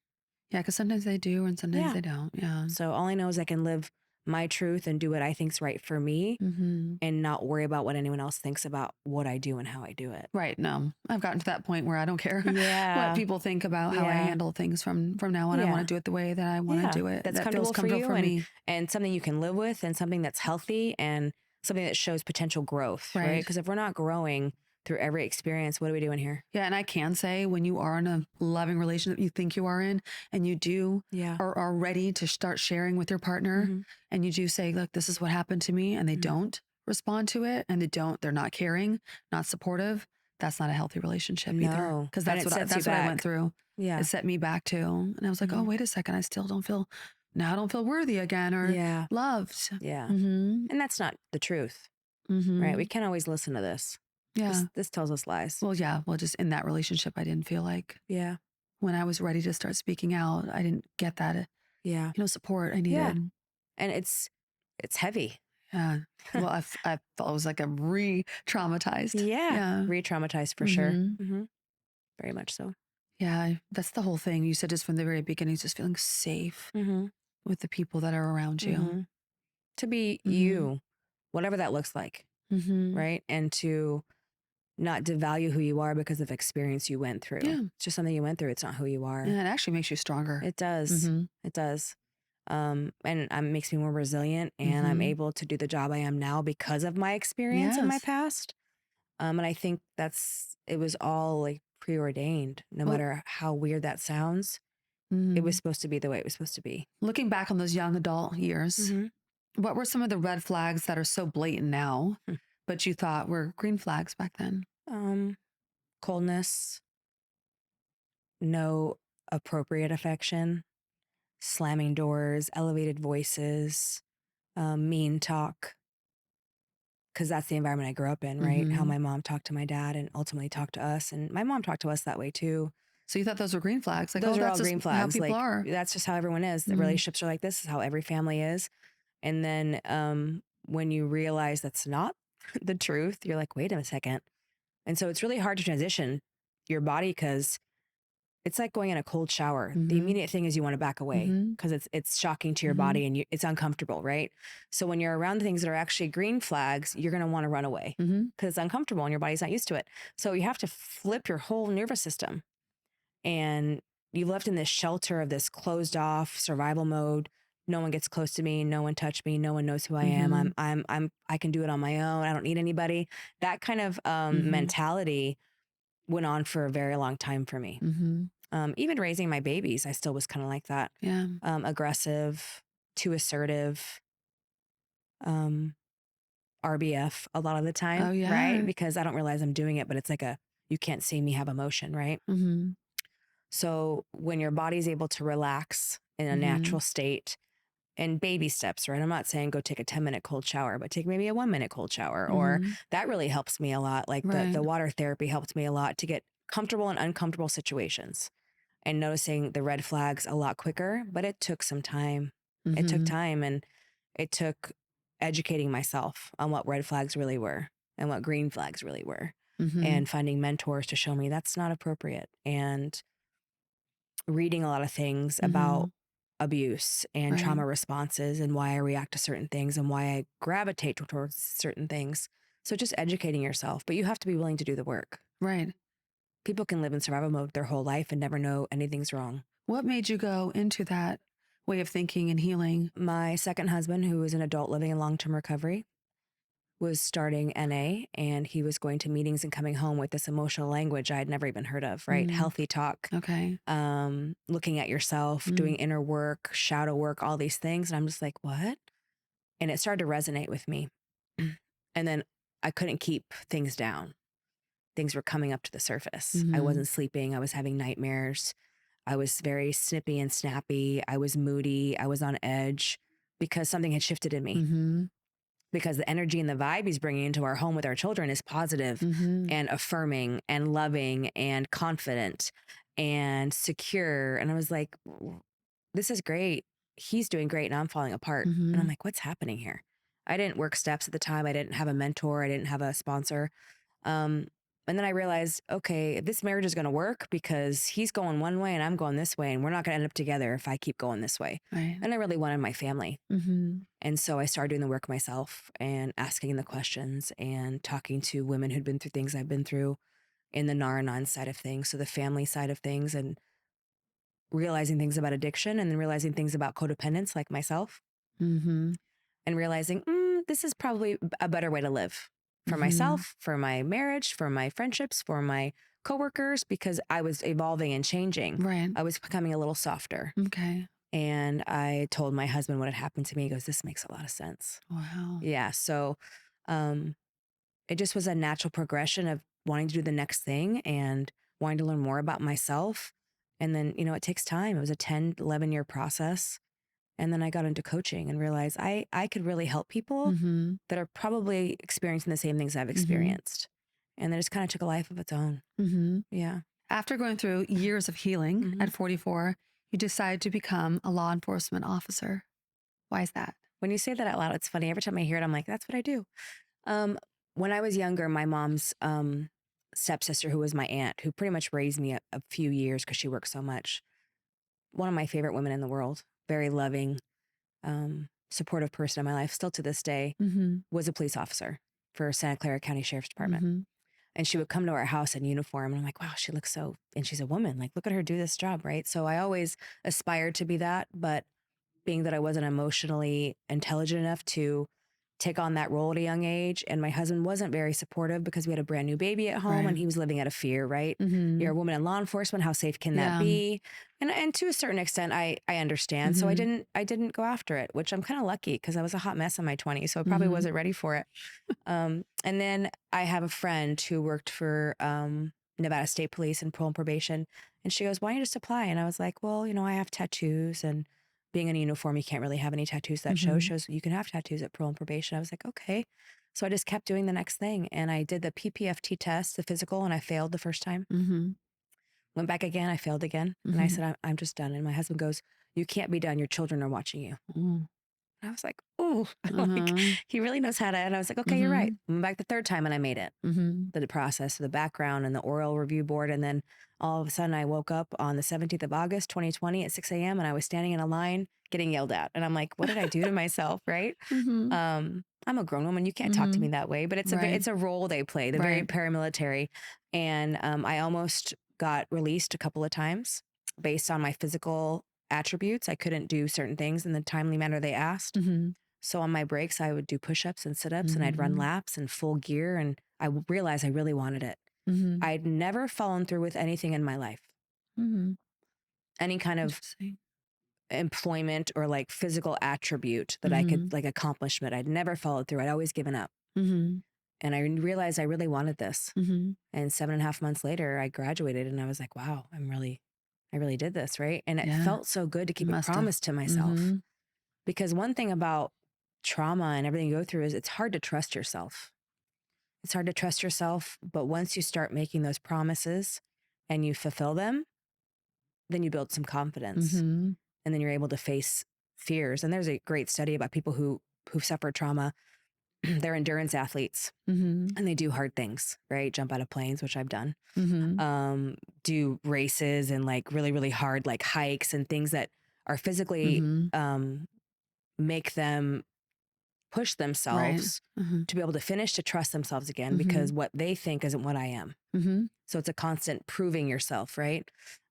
Speaker 1: Yeah, because sometimes they do and sometimes
Speaker 2: Yeah.
Speaker 1: they don't. Yeah.
Speaker 2: So all I know is I can live my truth and do what I think's right for me
Speaker 1: Mm-hmm.
Speaker 2: and not worry about what anyone else thinks about what I do and how I do it.
Speaker 1: Right. No, I've gotten to that point where I don't care
Speaker 2: Yeah.
Speaker 1: what people think about how I
Speaker 2: Yeah.
Speaker 1: handle things from now on. I
Speaker 2: Yeah.
Speaker 1: want to do it the way that I want to
Speaker 2: Yeah.
Speaker 1: do it.
Speaker 2: That's
Speaker 1: that
Speaker 2: comfortable
Speaker 1: feels
Speaker 2: for
Speaker 1: comfortable
Speaker 2: you
Speaker 1: for me.
Speaker 2: and something you can live with and something that's healthy and something that shows potential growth, right?
Speaker 1: Right.
Speaker 2: Because if we're not growing through every experience, what are we doing here?
Speaker 1: Yeah, and I can say when you are in a loving relationship you think you are in, and you do
Speaker 2: Yeah.
Speaker 1: or are ready to start sharing with your partner,
Speaker 2: Mhm.
Speaker 1: and you do say, look, this is what happened to me, and they
Speaker 2: Mhm.
Speaker 1: don't respond to it, and they're not caring, not supportive, that's not a healthy relationship either.
Speaker 2: No.
Speaker 1: Because
Speaker 2: And
Speaker 1: that's
Speaker 2: it sets you
Speaker 1: what I went
Speaker 2: back.
Speaker 1: through.
Speaker 2: Yeah.
Speaker 1: It set me back too. And I was like, oh,
Speaker 2: Mhm.
Speaker 1: wait a second, I don't feel worthy again or
Speaker 2: Yeah.
Speaker 1: loved.
Speaker 2: Yeah.
Speaker 1: Mm-hmm.
Speaker 2: And that's not the truth,
Speaker 1: Mm-hmm.
Speaker 2: right? We can't always listen to this.
Speaker 1: Yeah.
Speaker 2: This tells us lies.
Speaker 1: Well, yeah. Well, just in that relationship, I didn't feel like
Speaker 2: Yeah.
Speaker 1: when I was ready to start speaking out, I didn't get that,
Speaker 2: Yeah.
Speaker 1: support I
Speaker 2: Yeah.
Speaker 1: needed.
Speaker 2: And it's heavy.
Speaker 1: Yeah. Well, I felt it was like a re-traumatized.
Speaker 2: Yeah.
Speaker 1: Yeah.
Speaker 2: Re-traumatized for sure.
Speaker 1: Mhm.
Speaker 2: Mm-hmm. Very much so.
Speaker 1: Yeah. That's the whole thing. You said just from the very beginning, just feeling safe
Speaker 2: Mm-hmm.
Speaker 1: with the people that are around you.
Speaker 2: Mm-hmm. To be
Speaker 1: Mhm.
Speaker 2: you, whatever that looks like,
Speaker 1: Mm-hmm.
Speaker 2: right? And to not devalue who you are because of experience you went through.
Speaker 1: Yeah.
Speaker 2: It's just something you went through. It's not who you are.
Speaker 1: Yeah. It actually makes you stronger.
Speaker 2: It does.
Speaker 1: Mm-hmm.
Speaker 2: It does. And it makes me more resilient and I'm
Speaker 1: Mhm.
Speaker 2: able to do the job I am now because of my experience in my
Speaker 1: Yes.
Speaker 2: past. And I think it was all like preordained, no
Speaker 1: Well,
Speaker 2: matter how weird that sounds. It
Speaker 1: mhm.
Speaker 2: was supposed to be the way it was supposed to be.
Speaker 1: Looking back on those young adult years,
Speaker 2: Mm-hmm.
Speaker 1: what were some of the red flags that are so blatant now,
Speaker 2: Hmm.
Speaker 1: but you thought were green flags back then?
Speaker 2: Coldness, no appropriate affection, slamming doors, elevated voices, mean talk. Because that's the environment I grew up in, right? How
Speaker 1: Mhm.
Speaker 2: my mom talked to my dad and ultimately talked to us. And my mom talked to us that way too.
Speaker 1: So you thought those were green flags? Like,
Speaker 2: Those
Speaker 1: oh,
Speaker 2: are
Speaker 1: that's
Speaker 2: all
Speaker 1: just
Speaker 2: green
Speaker 1: how
Speaker 2: flags.
Speaker 1: people
Speaker 2: Like,
Speaker 1: are.
Speaker 2: that's just how everyone is. The
Speaker 1: Mhm.
Speaker 2: relationships are like this is how every family is. And then when you realize that's not the truth, you're like, wait a second. And so it's really hard to transition your body because it's like going in a cold shower. The
Speaker 1: Mhm.
Speaker 2: immediate thing is you want to back away
Speaker 1: Mhm.
Speaker 2: because it's shocking to your
Speaker 1: Mhm.
Speaker 2: body and it's uncomfortable, right? So when you're around things that are actually green flags, you're going to want to run away
Speaker 1: Mhm.
Speaker 2: because it's uncomfortable and your body's not used to it. So you have to flip your whole nervous system and you've left in this shelter of this closed off survival mode. No one gets close to me. No one touched me. No one knows who I am.
Speaker 1: Mhm.
Speaker 2: I can do it on my own. I don't need anybody. That kind of
Speaker 1: Mhm.
Speaker 2: mentality went on for a very long time for me.
Speaker 1: Mhm.
Speaker 2: Even raising my babies, I still was kind of like that.
Speaker 1: Yeah.
Speaker 2: Aggressive, too assertive, RBF a lot of the time,
Speaker 1: Oh yeah.
Speaker 2: right? Because I don't realize I'm doing it, but it's like you can't see me have emotion, right?
Speaker 1: Mhm.
Speaker 2: So when your body's able to relax in a
Speaker 1: Mhm.
Speaker 2: natural state and baby steps, right? I'm not saying go take a 10-minute cold shower, but take maybe a 1-minute cold shower. Or
Speaker 1: Mhm.
Speaker 2: that really helps me a lot. Like
Speaker 1: Right.
Speaker 2: the water therapy helped me a lot to get comfortable in uncomfortable situations and noticing the red flags a lot quicker. But it took some time. It took
Speaker 1: Mhm.
Speaker 2: time and it took educating myself on what red flags really were and what green flags really were
Speaker 1: Mhm.
Speaker 2: and finding mentors to show me that's not appropriate and reading a lot of things about
Speaker 1: Mhm.
Speaker 2: abuse and
Speaker 1: Right.
Speaker 2: trauma responses and why I react to certain things and why I gravitate towards certain things. So just educating yourself, but you have to be willing to do the work.
Speaker 1: Right.
Speaker 2: People can live in survival mode their whole life and never know anything's wrong.
Speaker 1: What made you go into that way of thinking and healing?
Speaker 2: My second husband, who was an adult living in long-term recovery, was starting NA and he was going to meetings and coming home with this emotional language I had never even heard of, right?
Speaker 1: Mm.
Speaker 2: Healthy talk,
Speaker 1: Okay.
Speaker 2: looking at yourself, doing inner work, shadow work, all these things. And I'm just like, what? And it started to resonate with me. And then I couldn't keep things down. Things were coming up to the surface. I wasn't sleeping. I was having nightmares. I was very snippy and snappy. I was moody. I was on edge because something had shifted in me.
Speaker 1: Mm-hmm.
Speaker 2: Because the energy and the vibe he's bringing into our home with our children is positive and affirming and loving and confident and secure. And I was like, this is great. He's doing great and I'm falling apart. And I'm like, what's happening here? I didn't work steps at the time. I didn't have a mentor. I didn't have a sponsor. And then I realized, okay, this marriage is going to work because he's going one way and I'm going this way, and we're not going to end up together if I keep going this way.
Speaker 1: Right.
Speaker 2: And I really wanted my family.
Speaker 1: Mm-hmm.
Speaker 2: And so I started doing the work myself and asking the questions and talking to women who'd been through things I've been through in the non side of things. So the family side of things, and realizing things about addiction, and then realizing things about codependence like myself,
Speaker 1: Mm-hmm.
Speaker 2: and realizing this is probably a better way to live for
Speaker 1: Mm-hmm.
Speaker 2: myself, for my marriage, for my friendships, for my coworkers, because I was evolving and changing.
Speaker 1: Right.
Speaker 2: I was becoming a little softer.
Speaker 1: Okay.
Speaker 2: And I told my husband what had happened to me. He goes, this makes a lot of sense.
Speaker 1: Wow.
Speaker 2: Yeah. So it just was a natural progression of wanting to do the next thing and wanting to learn more about myself. And then, it takes time. It was a 10, 11-year process. And then I got into coaching and realized I could really help people
Speaker 1: Mm-hmm.
Speaker 2: that are probably experiencing the same things I've experienced. And then it just kind of took a life of its own.
Speaker 1: Mm-hmm.
Speaker 2: Yeah.
Speaker 1: After going through years of healing at 44, you decided to become a law enforcement officer. Why is that?
Speaker 2: When you say that out loud, it's funny. Every time I hear it, I'm like, that's what I do. When I was younger, my mom's stepsister, who was my aunt, who pretty much raised me a few years because she worked so much, one of my favorite women in the world, very loving, supportive person in my life, still to this day, was a police officer for Santa Clara County Sheriff's Department. And she would come to our house in uniform, and I'm like, wow, she looks so, and she's a woman, like, look at her do this job, right? So I always aspired to be that, but being that I wasn't emotionally intelligent enough to take on that role at a young age, and my husband wasn't very supportive because we had a brand new baby at home, and he was living out of fear, right? You're a woman in law enforcement. How safe can that be? And to a certain extent, I understand. So I didn't go after it, which I'm kind of lucky because I was a hot mess in my 20s. So I probably wasn't ready for it. And then I have a friend who worked for Nevada State Police and Parole Probation. And she goes, why don't you just apply? And I was like, well, I have tattoos, and being in a uniform, you can't really have any tattoos that show. She goes, you can have tattoos at Parole and Probation. I was like, okay. So I just kept doing the next thing. And I did the PPFT test, the physical, and I failed the first time. Went back again. I failed again. And I said, I'm just done. And my husband goes, you can't be done. Your children are watching you. And I was like, ooh, like, he really knows how to. And I was like, okay, you're right. Went back the third time and I made it. The process, the background, and the oral review board. And then all of a sudden I woke up on the 17th of August, 2020 at 6 a.m. and I was standing in a line getting yelled at. And I'm like, what did I do to myself? Right. I'm a grown woman. You can't talk to me that way, but it's a role they play. They're very paramilitary. And I almost got released a couple of times based on my physical attributes. I couldn't do certain things in the timely manner they asked. So on my breaks, I would do push-ups and sit-ups, and I'd run laps in full gear. And I realized I really wanted it. I'd never fallen through with anything in my life. Any kind of employment or like physical attribute that I could, like accomplishment, I'd never followed through. I'd always given up. And I realized I really wanted this. And 7.5 months later, I graduated, and I was like, wow, I really did this, right? And it felt so good to keep a promise to myself. Because one thing about trauma and everything you go through is it's hard to trust yourself. It's hard to trust yourself, but once you start making those promises and you fulfill them, then you build some confidence. And then you're able to face fears. And there's a great study about people who've suffered trauma. They're endurance athletes, and they do hard things, right? Jump out of planes, which I've done. Do races and like really, really hard like hikes and things that are physically make them push themselves to be able to finish, to trust themselves again, because what they think isn't what I am. So it's a constant proving yourself, right?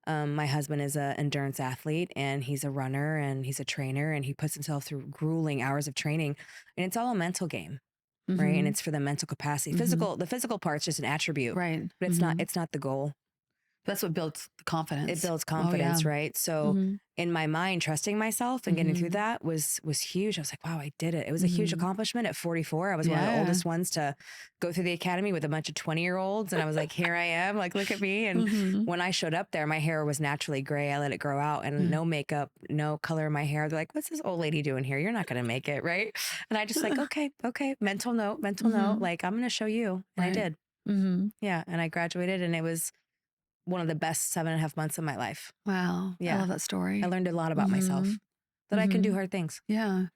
Speaker 2: My husband is an endurance athlete, and he's a runner, and he's a trainer, and he puts himself through grueling hours of training, and it's all a mental game, right? And it's for the mental capacity. The physical part's just an attribute,
Speaker 1: right?
Speaker 2: But it's not the goal.
Speaker 1: That's what builds the confidence.
Speaker 2: It builds confidence, right? So in my mind, trusting myself and getting through that was huge. I was like, wow, I did it. It was a huge accomplishment at 44. I was one of the oldest ones to go through the academy with a bunch of 20-year-olds. And I was like, here I am, like, look at me. And when I showed up there, my hair was naturally gray. I let it grow out, and no makeup, no color in my hair. They're like, what's this old lady doing here? You're not going to make it, right? And I just like, okay. Mental note. Like, I'm going to show you. And I did. Yeah. And I graduated, and it was one of the best 7.5 months of my life.
Speaker 1: Wow.
Speaker 2: Yeah.
Speaker 1: I love that story.
Speaker 2: I learned a lot about myself, that I can do hard things.
Speaker 1: Yeah.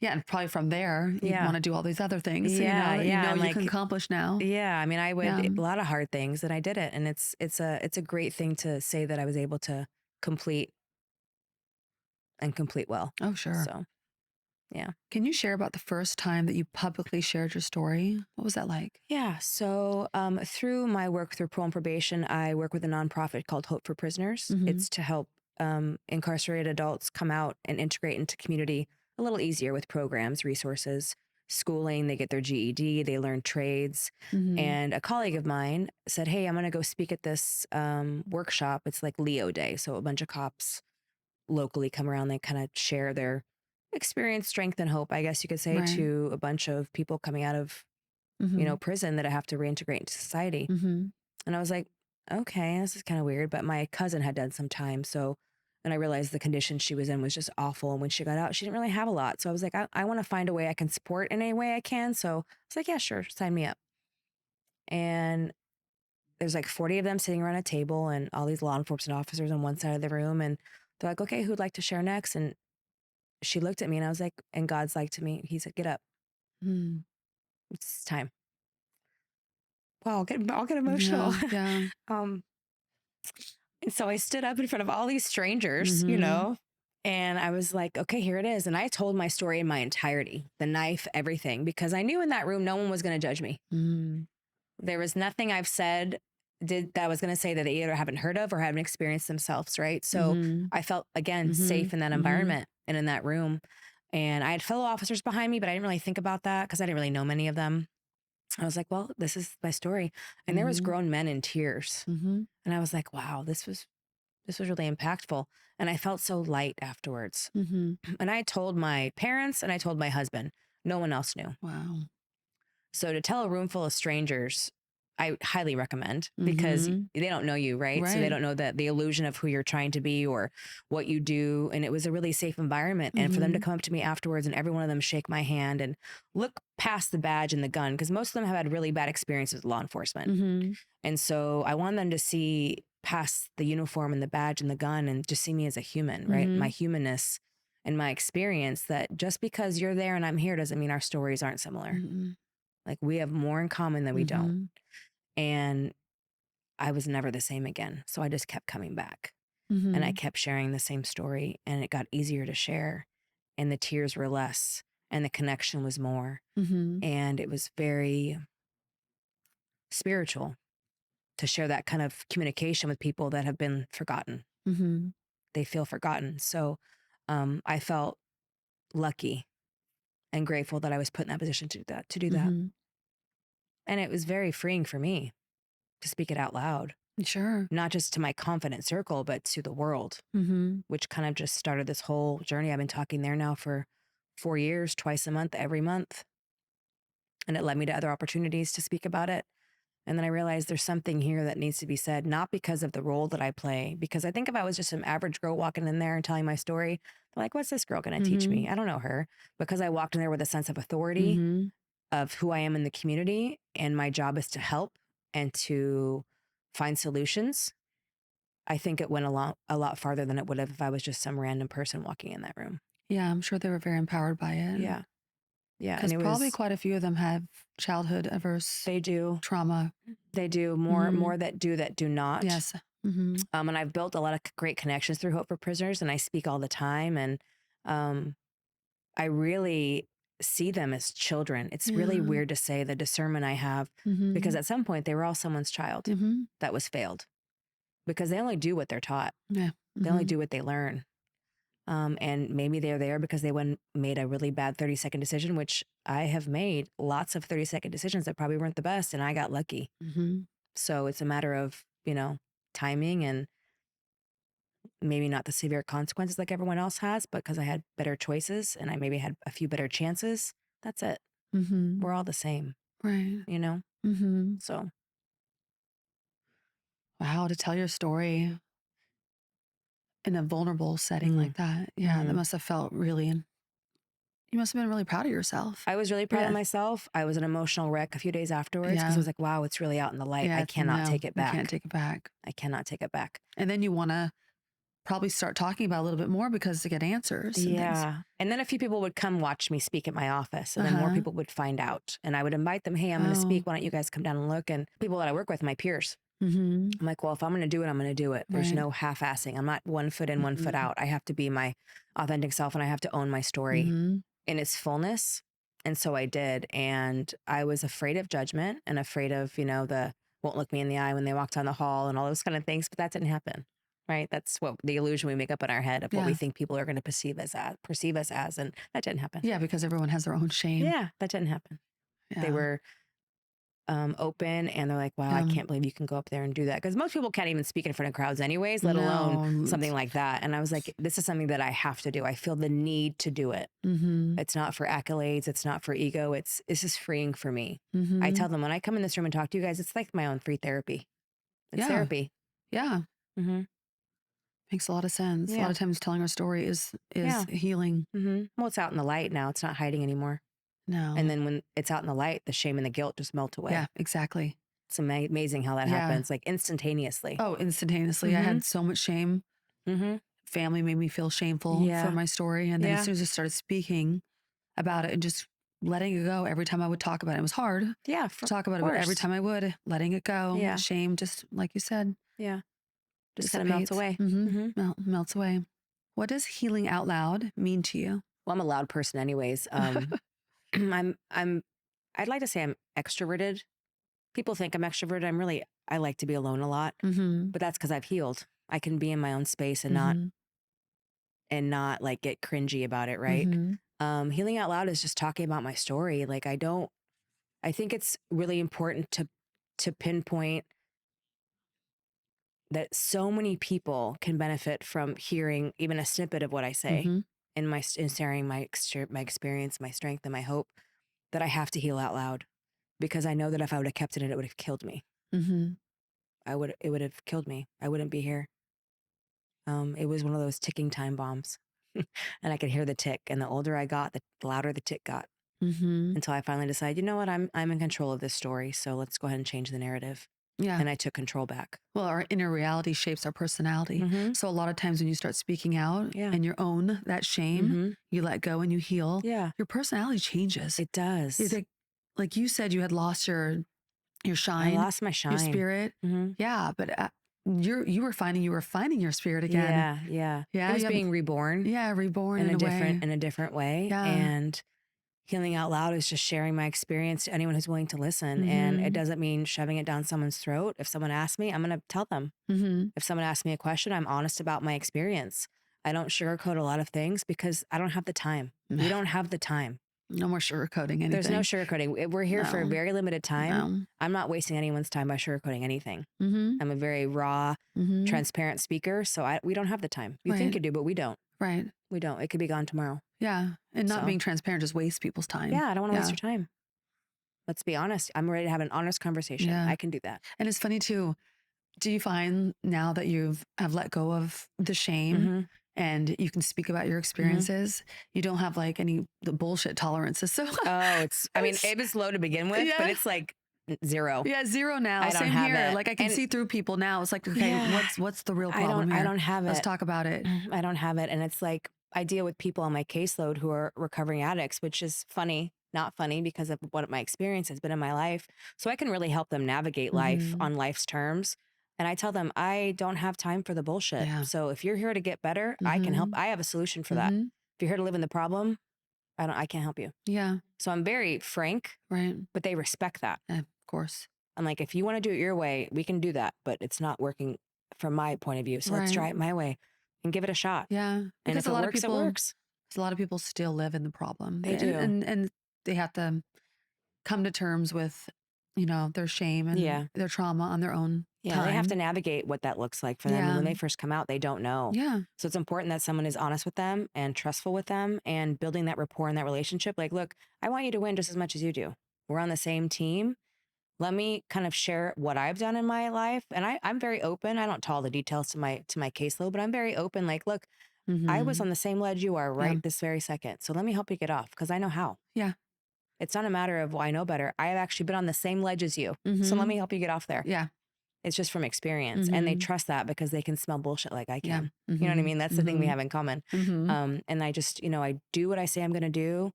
Speaker 1: Yeah, and probably from there, you'd
Speaker 2: Yeah.
Speaker 1: want to do all these other things,
Speaker 2: Yeah,
Speaker 1: that
Speaker 2: yeah, and
Speaker 1: you can accomplish now.
Speaker 2: yeah, I mean, I would
Speaker 1: Yeah.
Speaker 2: a lot of hard things, and I did it, and it's a great thing to say that I was able to complete and complete well.
Speaker 1: Oh, sure.
Speaker 2: So, yeah.
Speaker 1: Can you share about the first time that you publicly shared your story? What was that like?
Speaker 2: Yeah. So, through my work through Parole Probation, I work with a nonprofit called Hope for Prisoners.
Speaker 1: Mhm.
Speaker 2: It's to help incarcerated adults come out and integrate into community a little easier with programs, resources, schooling. They get their GED, they learn trades.
Speaker 1: Mhm.
Speaker 2: And a colleague of mine said, "Hey, I'm going to go speak at this workshop. It's like Leo Day. So, a bunch of cops locally come around, they kind of share their experience, strength, and hope, I guess you could say,
Speaker 1: Right.
Speaker 2: to a bunch of people coming out of
Speaker 1: Mhm.
Speaker 2: prison that have to reintegrate into society."
Speaker 1: Mhm.
Speaker 2: And I was like, okay, this is kind of weird. But my cousin had done some time. And I realized the condition she was in was just awful. And when she got out, she didn't really have a lot. So I was like, I want to find a way I can support in any way I can. So I was like, yeah, sure, sign me up. And there's like 40 of them sitting around a table and all these law enforcement officers on one side of the room. And they're like, okay, who'd like to share next? And she looked at me and I was like, and God's like to me, he said, get up.
Speaker 1: Mm.
Speaker 2: It's time. Wow, I'll get emotional.
Speaker 1: Yeah. Yeah.
Speaker 2: um, And so I stood up in front of all these strangers,
Speaker 1: Mhm.
Speaker 2: and I was like, okay, here it is. And I told my story in my entirety, the knife, everything, because I knew in that room, no one was going to judge me.
Speaker 1: Mm.
Speaker 2: There was nothing I've said that I was going to say that they either haven't heard of or haven't experienced themselves. Right. So
Speaker 1: Mhm.
Speaker 2: I felt, again,
Speaker 1: Mhm.
Speaker 2: safe in that
Speaker 1: Mhm.
Speaker 2: environment and in that room. And I had fellow officers behind me, but I didn't really think about that because I didn't really know many of them. I was like, well, this is my story. And there was
Speaker 1: Mhm.
Speaker 2: grown men in tears.
Speaker 1: Mhm.
Speaker 2: And I was like, wow, this was really impactful. And I felt so light afterwards.
Speaker 1: Mhm.
Speaker 2: And I told my parents and I told my husband. No one else knew.
Speaker 1: Wow.
Speaker 2: So to tell a room full of strangers, I highly recommend because
Speaker 1: Mhm.
Speaker 2: they don't know you, right? So they
Speaker 1: Right.
Speaker 2: don't know the illusion of who you're trying to be or what you do. And it was a really safe environment. And for them to
Speaker 1: Mhm.
Speaker 2: come up to me afterwards and every one of them shake my hand and look past the badge and the gun, because most of them have had really bad experiences with law enforcement.
Speaker 1: Mhm.
Speaker 2: And so I want them to see past the uniform and the badge and the gun and just see me as a human, right? My
Speaker 1: Mhm.
Speaker 2: humanness and my experience, that just because you're there and I'm here doesn't mean our stories aren't similar.
Speaker 1: Mhm.
Speaker 2: Like, we have more in common than we don't.
Speaker 1: Mhm.
Speaker 2: And I was never the same again. So I just kept coming back and I
Speaker 1: Mhm.
Speaker 2: kept sharing the same story, and it got easier to share, and the tears were less and the connection was more.
Speaker 1: Mhm.
Speaker 2: And it was very spiritual to share that kind of communication with people that have been forgotten.
Speaker 1: Mhm.
Speaker 2: They feel forgotten. So I felt lucky and grateful that I was put in that position to do that.
Speaker 1: Mhm.
Speaker 2: And it was very freeing for me to speak it out loud,
Speaker 1: Sure.
Speaker 2: not just to my confident circle, but to the world,
Speaker 1: Mhm.
Speaker 2: which kind of just started this whole journey. I've been talking there now for 4 years, twice a month, every month. And it led me to other opportunities to speak about it. And then I realized there's something here that needs to be said, not because of the role that I play, because I think if I was just some average girl walking in there and telling my story, they're like, what's this girl going to teach
Speaker 1: Mhm.
Speaker 2: me? I don't know her. Because I walked in there with a sense of authority
Speaker 1: Mhm.
Speaker 2: of who I am in the community, and my job is to help and to find solutions. I think it went a lot farther than it would have if I was just some random person walking in that room.
Speaker 1: Yeah, I'm sure they were very empowered by it.
Speaker 2: Yeah. Yeah. And
Speaker 1: Because
Speaker 2: it
Speaker 1: probably
Speaker 2: was,
Speaker 1: quite a few of them have childhood adverse
Speaker 2: they do,
Speaker 1: trauma.
Speaker 2: they do more
Speaker 1: Mhm.
Speaker 2: that do not.
Speaker 1: Yes. Mhm.
Speaker 2: And I've built a lot of great connections through Hope for Prisoners, and I speak all the time. And um, I really see them as children. It's really
Speaker 1: Yeah.
Speaker 2: weird to say the discernment I have, because
Speaker 1: Mhm.
Speaker 2: at some point they were all someone's child
Speaker 1: Mhm.
Speaker 2: that was failed, because they only do what they're taught.
Speaker 1: Yeah.
Speaker 2: They only
Speaker 1: Mhm.
Speaker 2: do what they learn. And maybe they're there because they made a really bad 30-second decision, which I have made lots of 30-second decisions that probably weren't the best, and I got lucky.
Speaker 1: Mhm.
Speaker 2: So it's a matter of, timing, and maybe not the severe consequences like everyone else has, but because I had better choices and I maybe had a few better chances. That's it.
Speaker 1: Mhm.
Speaker 2: We're all the same,
Speaker 1: Right.
Speaker 2: you know?
Speaker 1: Mhm.
Speaker 2: So
Speaker 1: Wow, to tell your story in a vulnerable setting
Speaker 2: mm,
Speaker 1: like that. Yeah, that
Speaker 2: hmm
Speaker 1: must have felt really, you must have been really proud of yourself.
Speaker 2: I was really proud of
Speaker 1: Yeah.
Speaker 2: myself. I was an emotional wreck a few days afterwards because I
Speaker 1: Yeah.
Speaker 2: was like, wow, it's really out in the light.
Speaker 1: Yeah.
Speaker 2: I
Speaker 1: It's,
Speaker 2: cannot
Speaker 1: no,
Speaker 2: take it
Speaker 1: you can't
Speaker 2: back.
Speaker 1: take it back.
Speaker 2: I cannot take it back.
Speaker 1: And then you want to probably start talking about a little bit more because to get answers and things.
Speaker 2: Yeah. And then a few people would come watch me speak at my office, and then more people would find out, and I would invite them. Hey, I'm going to speak. Why don't you guys come down and look? And people that I work with, my peers, I'm like, well, if I'm going to do it, I'm going to do it. There's no half-assing. I'm not 1 foot in, 1 foot out. I have to be my authentic self, and I have to own my story in its fullness. And so I did. And I was afraid of judgment and afraid of, the won't look me in the eye when they walk down the hall and all those kind of things. But that didn't happen. Right. That's what the illusion we make up in our head of what we think people are going to perceive us as. And that didn't happen.
Speaker 1: Yeah. Because everyone has their own shame.
Speaker 2: Yeah. That didn't happen. Yeah. They were open, and they're like, wow, I can't believe you can go up there and do that. Because most people can't even speak in front of crowds anyways, let alone something like that. And I was like, this is something that I have to do. I feel the need to do it. It's not for accolades. It's not for ego. It's just freeing for me. I tell them when I come in this room and talk to you guys, it's like my own free therapy. It's therapy.
Speaker 1: Yeah. Makes a lot of sense. A lot of times telling our story is healing.
Speaker 2: Well, it's out in the light now. It's not hiding anymore.
Speaker 1: No.
Speaker 2: And then when it's out in the light, the shame and the guilt just melt away.
Speaker 1: Yeah, exactly.
Speaker 2: It's amazing how that happens, like instantaneously.
Speaker 1: Oh, instantaneously. I had so much shame. Family made me feel shameful for my story. And then as soon as I started speaking about it and just letting it go every time I would talk about it, it was hard to talk about it, but every time I would, letting it go.
Speaker 2: Yeah.
Speaker 1: Shame, just like you said.
Speaker 2: Yeah. Just kind of melts away.
Speaker 1: Melts away. What does healing out loud mean to you?
Speaker 2: Well, I'm a loud person anyways. I'd like to say I'm extroverted. People think I'm extroverted. I like to be alone a lot, but that's because I've healed. I can be in my own space and not like get cringy about it. Right. Healing out loud is just talking about my story. Like I think it's really important to pinpoint that so many people can benefit from hearing even a snippet of what I say in sharing my experience, my strength, and my hope, that I have to heal out loud, because I know that if I would have kept it in, it would have killed me. It would have killed me. I wouldn't be here. It was one of those ticking time bombs, and I could hear the tick. And the older I got, the louder the tick got, until I finally decided, you know what, I'm in control of this story. So let's go ahead and change the narrative. Yeah. And I took control back.
Speaker 1: Well, our inner reality shapes our personality. So a lot of times when you start speaking out and you own that shame, you let go and you heal, your personality changes.
Speaker 2: It does.
Speaker 1: Like you said, you had lost your shine.
Speaker 2: I lost my shine.
Speaker 1: Your spirit. Yeah, but you were finding your spirit again.
Speaker 2: Yeah. It was being reborn.
Speaker 1: Yeah, reborn
Speaker 2: in a different way.
Speaker 1: Yeah.
Speaker 2: And healing out loud is just sharing my experience to anyone who's willing to listen. And it doesn't mean shoving it down someone's throat. If someone asks me, I'm going to tell them. If someone asks me a question, I'm honest about my experience. I don't sugarcoat a lot of things because I don't have the time. We don't have the time.
Speaker 1: No more sugarcoating anything.
Speaker 2: There's no sugarcoating. We're here for a very limited time. No. I'm not wasting anyone's time by sugarcoating anything. I'm a very raw, transparent speaker. So we don't have the time. You think you do, but we don't.
Speaker 1: Right.
Speaker 2: We don't. It could be gone tomorrow.
Speaker 1: Yeah. And not being transparent just wastes people's time.
Speaker 2: Yeah. I don't want to waste your time. Let's be honest. I'm ready to have an honest conversation. I can do that.
Speaker 1: And it's funny too. Do you find now that have let go of the shame and you can speak about your experiences, you don't have like the bullshit tolerances? So
Speaker 2: it was low to begin with, but it's like 0.
Speaker 1: Yeah, 0 now.
Speaker 2: I don't have it.
Speaker 1: Like I can see through people now. It's like, okay, what's the real problem here?
Speaker 2: I don't have it.
Speaker 1: Let's talk about it.
Speaker 2: I don't have it. And it's like, I deal with people on my caseload who are recovering addicts, which is funny, not funny because of what my experience has been in my life. So I can really help them navigate life on life's terms. And I tell them, I don't have time for the bullshit. Yeah. So if you're here to get better, I can help. I have a solution for that. If you're here to live in the problem, I can't help you. Yeah. So I'm very frank. Right. But they respect that.
Speaker 1: Of course.
Speaker 2: I'm like, if you want to do it your way, we can do that, but it's not working from my point of view. So let's try it my way and give it a shot.
Speaker 1: Yeah.
Speaker 2: Because a lot of people, it works.
Speaker 1: A lot of people still live in the problem.
Speaker 2: They do.
Speaker 1: And they have to come to terms with, their shame and their trauma on their own.
Speaker 2: Yeah, they have to navigate what that looks like for them. And when they first come out, they don't know. Yeah. So it's important that someone is honest with them and trustful with them and building that rapport and that relationship. Like, look, I want you to win just as much as you do. We're on the same team. Let me kind of share what I've done in my life. And I'm very open. I don't tell all the details to my caseload, but I'm very open. Like, look, I was on the same ledge you are this very second. So let me help you get off because I know how. Yeah. It's not a matter of, well, I know better. I have actually been on the same ledge as you. So let me help you get off there. Yeah. It's just from experience. And they trust that because they can smell bullshit like I can.
Speaker 1: Yeah.
Speaker 2: You know what I mean? That's the thing we have in common.
Speaker 1: Mm-hmm.
Speaker 2: And I just, I do what I say I'm going to do.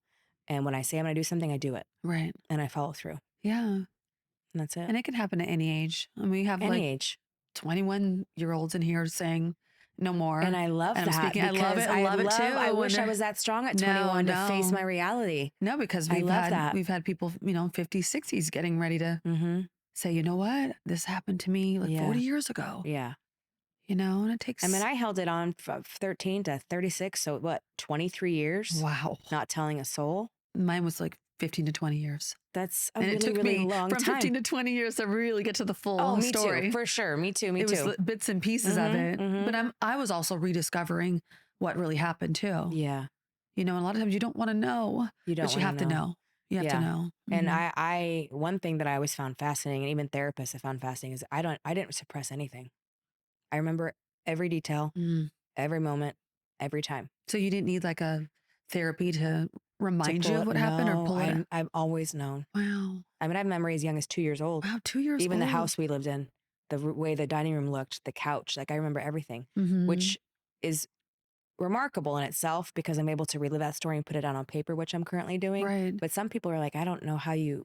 Speaker 2: And when I say I'm going to do something, I do it.
Speaker 1: Right.
Speaker 2: And I follow through.
Speaker 1: Yeah.
Speaker 2: And that's it.
Speaker 1: And it can happen at any age. I mean, we have
Speaker 2: Any
Speaker 1: like
Speaker 2: age.
Speaker 1: 21-year-olds in here saying no more.
Speaker 2: And I love
Speaker 1: and
Speaker 2: that.
Speaker 1: I love it. I love it too.
Speaker 2: I wish I was that strong at 21 to face my reality.
Speaker 1: No, because we've had people, 50s, 60s getting ready to say, you know what? This happened to me like 40 years ago.
Speaker 2: Yeah.
Speaker 1: And it takes.
Speaker 2: I mean, I held it on from 13 to 36. So what, 23 years?
Speaker 1: Wow.
Speaker 2: Not telling a soul.
Speaker 1: Mine was like 15 to 20 years.
Speaker 2: That's a
Speaker 1: and
Speaker 2: really,
Speaker 1: it took
Speaker 2: really
Speaker 1: me
Speaker 2: long
Speaker 1: from
Speaker 2: time.
Speaker 1: 15 to 20 years to really get to the full story.
Speaker 2: Me too, for sure. Me too.
Speaker 1: It was bits and pieces of it. But I was also rediscovering what really happened too.
Speaker 2: Yeah.
Speaker 1: And a lot of times you don't want to know. But you have to know. You have to know.
Speaker 2: And I one thing that I always found fascinating, and even therapists have found fascinating, is I didn't suppress anything. I remember every detail, every moment, every time.
Speaker 1: So you didn't need like a therapy to remind you of what happened or pull it?
Speaker 2: I've always known.
Speaker 1: Wow.
Speaker 2: I mean, I have memory as young as 2 years old.
Speaker 1: Wow, 2 years old.
Speaker 2: Even the house we lived in, the way the dining room looked, the couch, like I remember everything, which is remarkable in itself because I'm able to relive that story and put it down on paper, which I'm currently doing.
Speaker 1: Right.
Speaker 2: But some people are like, I don't know how you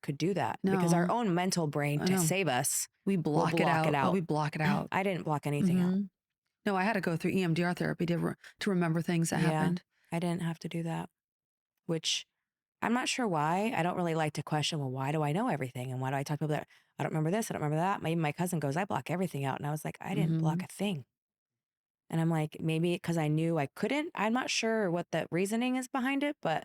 Speaker 2: could do that.
Speaker 1: No.
Speaker 2: Because our own mental brain to save us,
Speaker 1: we block it out. Oh, we block it out.
Speaker 2: I didn't block anything out.
Speaker 1: No, I had to go through EMDR therapy to remember things that happened.
Speaker 2: I didn't have to do that, which I'm not sure why. I don't really like to question, well, why do I know everything? And why do I talk to people that I don't remember this, I don't remember that? Even my cousin goes, I block everything out. And I was like, I didn't block a thing. And I'm like, maybe because I knew I couldn't. I'm not sure what the reasoning is behind it, but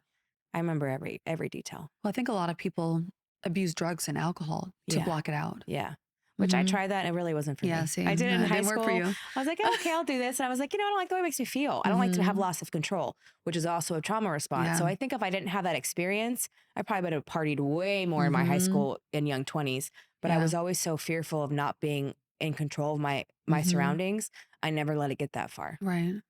Speaker 2: I remember every detail.
Speaker 1: Well, I think a lot of people abuse drugs and alcohol to block it out.
Speaker 2: Yeah. Which I tried that and it really wasn't for me.
Speaker 1: See,
Speaker 2: I did it in high school.
Speaker 1: Work for you.
Speaker 2: I was like, oh, okay, I'll do this. And I was like, I don't like the way it makes me feel. I don't like to have loss of control, which is also a trauma response.
Speaker 1: Yeah.
Speaker 2: So I think if I didn't have that experience, I probably would have partied way more in my high school and young 20s. But I was always so fearful of not being in control of my surroundings. I never let it get that far.
Speaker 1: Right.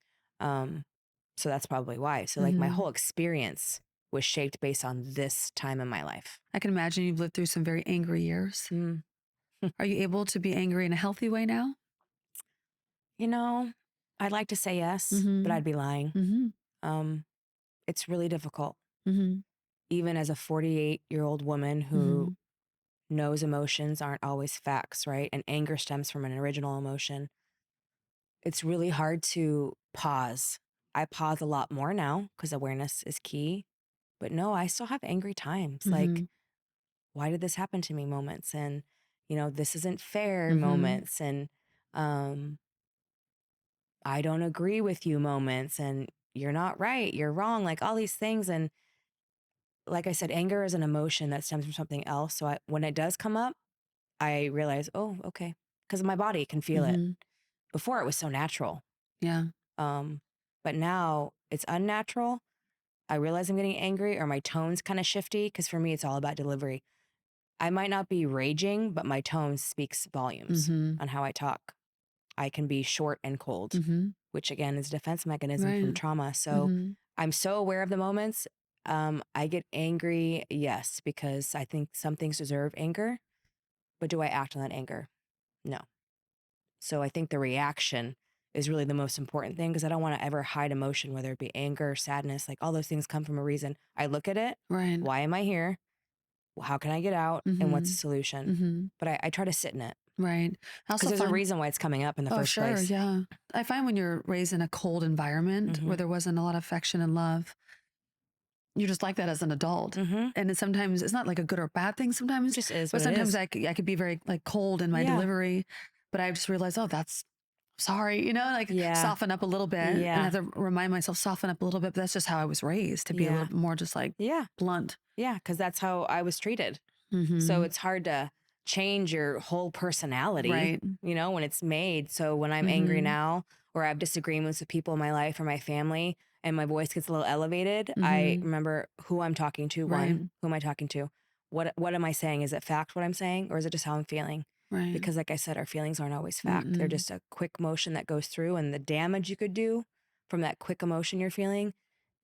Speaker 2: So that's probably why. So like my whole experience was shaped based on this time in my life.
Speaker 1: I can imagine you've lived through some very angry years. Are you able to be angry in a healthy way now?
Speaker 2: I'd like to say yes, but I'd be lying. It's really difficult. Even as a 48-year-old woman who knows emotions aren't always facts, right? And anger stems from an original emotion. It's really hard to pause. I pause a lot more now because awareness is key. But no, I still have angry times. Like, why did this happen to me moments? And this isn't fair moments, and I don't agree with you moments, and you're not right, you're wrong, like all these things. And like I said, anger is an emotion that stems from something else. So when it does come up, I realize, oh, okay, because my body can feel it. Before it was so natural.
Speaker 1: Yeah.
Speaker 2: But now it's unnatural. I realize I'm getting angry or my tone's kind of shifty because for me, it's all about delivery. I might not be raging, but my tone speaks volumes on how I talk. I can be short and cold, which again is a defense mechanism from trauma. So I'm so aware of the moments. I get angry, yes, because I think some things deserve anger, but do I act on that anger? No. So I think the reaction is really the most important thing because I don't want to ever hide emotion, whether it be anger, sadness, like all those things come from a reason. I look at it.
Speaker 1: Right.
Speaker 2: Why am I here? How can I get out? And what's the solution? But I try to sit in it.
Speaker 1: Right.
Speaker 2: Because there's a reason why it's coming up in the first place.
Speaker 1: Yeah. I find when you're raised in a cold environment where there wasn't a lot of affection and love, you're just like that as an adult. And sometimes it's not like a good or bad thing sometimes.
Speaker 2: It just is.
Speaker 1: But sometimes I could be very like cold in my delivery, but I just realized, oh, that's sorry, soften up a little bit. And I have to remind myself, soften up a little bit. But that's just how I was raised, to be a little more just like blunt.
Speaker 2: Yeah, because that's how I was treated. So it's hard to change your whole personality,
Speaker 1: right?
Speaker 2: When it's made. So when I'm angry now, or I have disagreements with people in my life or my family, and my voice gets a little elevated, I remember who I'm talking to. Who am I talking to? What am I saying? Is it fact what I'm saying, or is it just how I'm feeling?
Speaker 1: Right.
Speaker 2: Because like I said, our feelings aren't always fact. They're just a quick motion that goes through, and the damage you could do from that quick emotion you're feeling,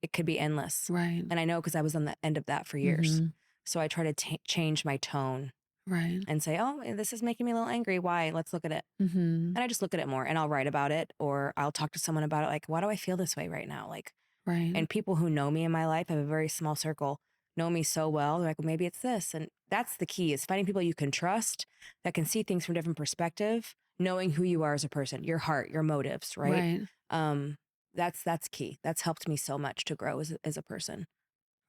Speaker 2: it could be endless.
Speaker 1: Right.
Speaker 2: And I know because I was on the end of that for years. So I try to change my tone
Speaker 1: Right.
Speaker 2: and say, oh, this is making me a little angry. Why? Let's look at it.
Speaker 1: Mm-hmm.
Speaker 2: And I just look at it more, and I'll write about it, or I'll talk to someone about it. Like, why do I feel this way right now? Like,
Speaker 1: Right.
Speaker 2: and people who know me in my life, I have a very small circle, know me so well. They're like, well, maybe it's this. And that's the key, is finding people you can trust that can see things from a different perspective, knowing who you are as a person, your heart, your motives, right?
Speaker 1: Right.
Speaker 2: That's key. That's helped me so much to grow as a person.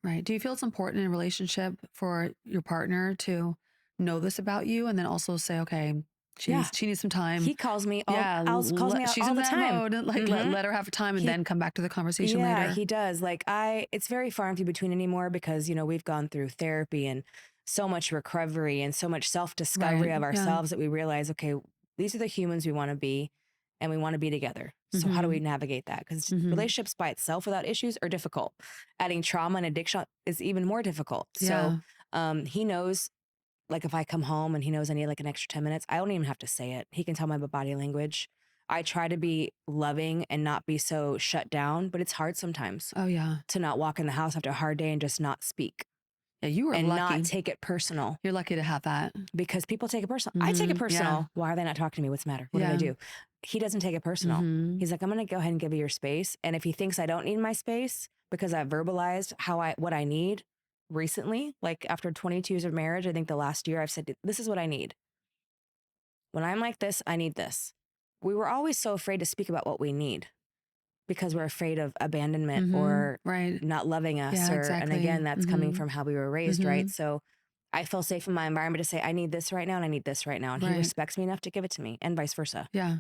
Speaker 1: Right. Do you feel it's important in a relationship for your partner to know this about you and then also say, okay,
Speaker 2: Yeah.
Speaker 1: she needs some time.
Speaker 2: He calls me
Speaker 1: Yeah,
Speaker 2: calls me out
Speaker 1: she's
Speaker 2: all
Speaker 1: in
Speaker 2: the
Speaker 1: that
Speaker 2: time.
Speaker 1: mode. Like let her have her time and then come back to the conversation
Speaker 2: Yeah,
Speaker 1: later.
Speaker 2: he does. Like it's very far and few between anymore, because, we've gone through therapy and so much recovery and so much self-discovery
Speaker 1: Right.
Speaker 2: of
Speaker 1: Yeah.
Speaker 2: ourselves that we realize, okay, these are the humans we want to be, and we want to be together. So how do we navigate that? Because relationships by itself without issues are difficult. Adding trauma and addiction is even more difficult.
Speaker 1: Yeah.
Speaker 2: So he knows, like, if I come home and he knows I need like an extra 10 minutes, I don't even have to say it. He can tell my body language. I try to be loving and not be so shut down, but it's hard sometimes
Speaker 1: Oh yeah.
Speaker 2: to not walk in the house after a hard day and just not speak.
Speaker 1: Yeah, you were
Speaker 2: and
Speaker 1: lucky.
Speaker 2: not take it personal,
Speaker 1: You're lucky to have that.
Speaker 2: because people take it personal. I take it personal.
Speaker 1: Yeah.
Speaker 2: Why are they not talking to me? What's the matter? What did I do? He doesn't take it personal. He's like, I'm going to go ahead and give you your space. And if he thinks I don't need my space because I've verbalized what I need recently, like after 22 years of marriage, I think the last year I've said, this is what I need. When I'm like this, I need this. We were always so afraid to speak about what we need, because we're afraid of abandonment or
Speaker 1: Right.
Speaker 2: not loving us.
Speaker 1: Yeah, exactly.
Speaker 2: And again, that's coming from how we were raised, right? So I feel safe in my environment to say, I need this right now and I need this right now. And he respects me enough to give it to me, and vice versa.
Speaker 1: Yeah.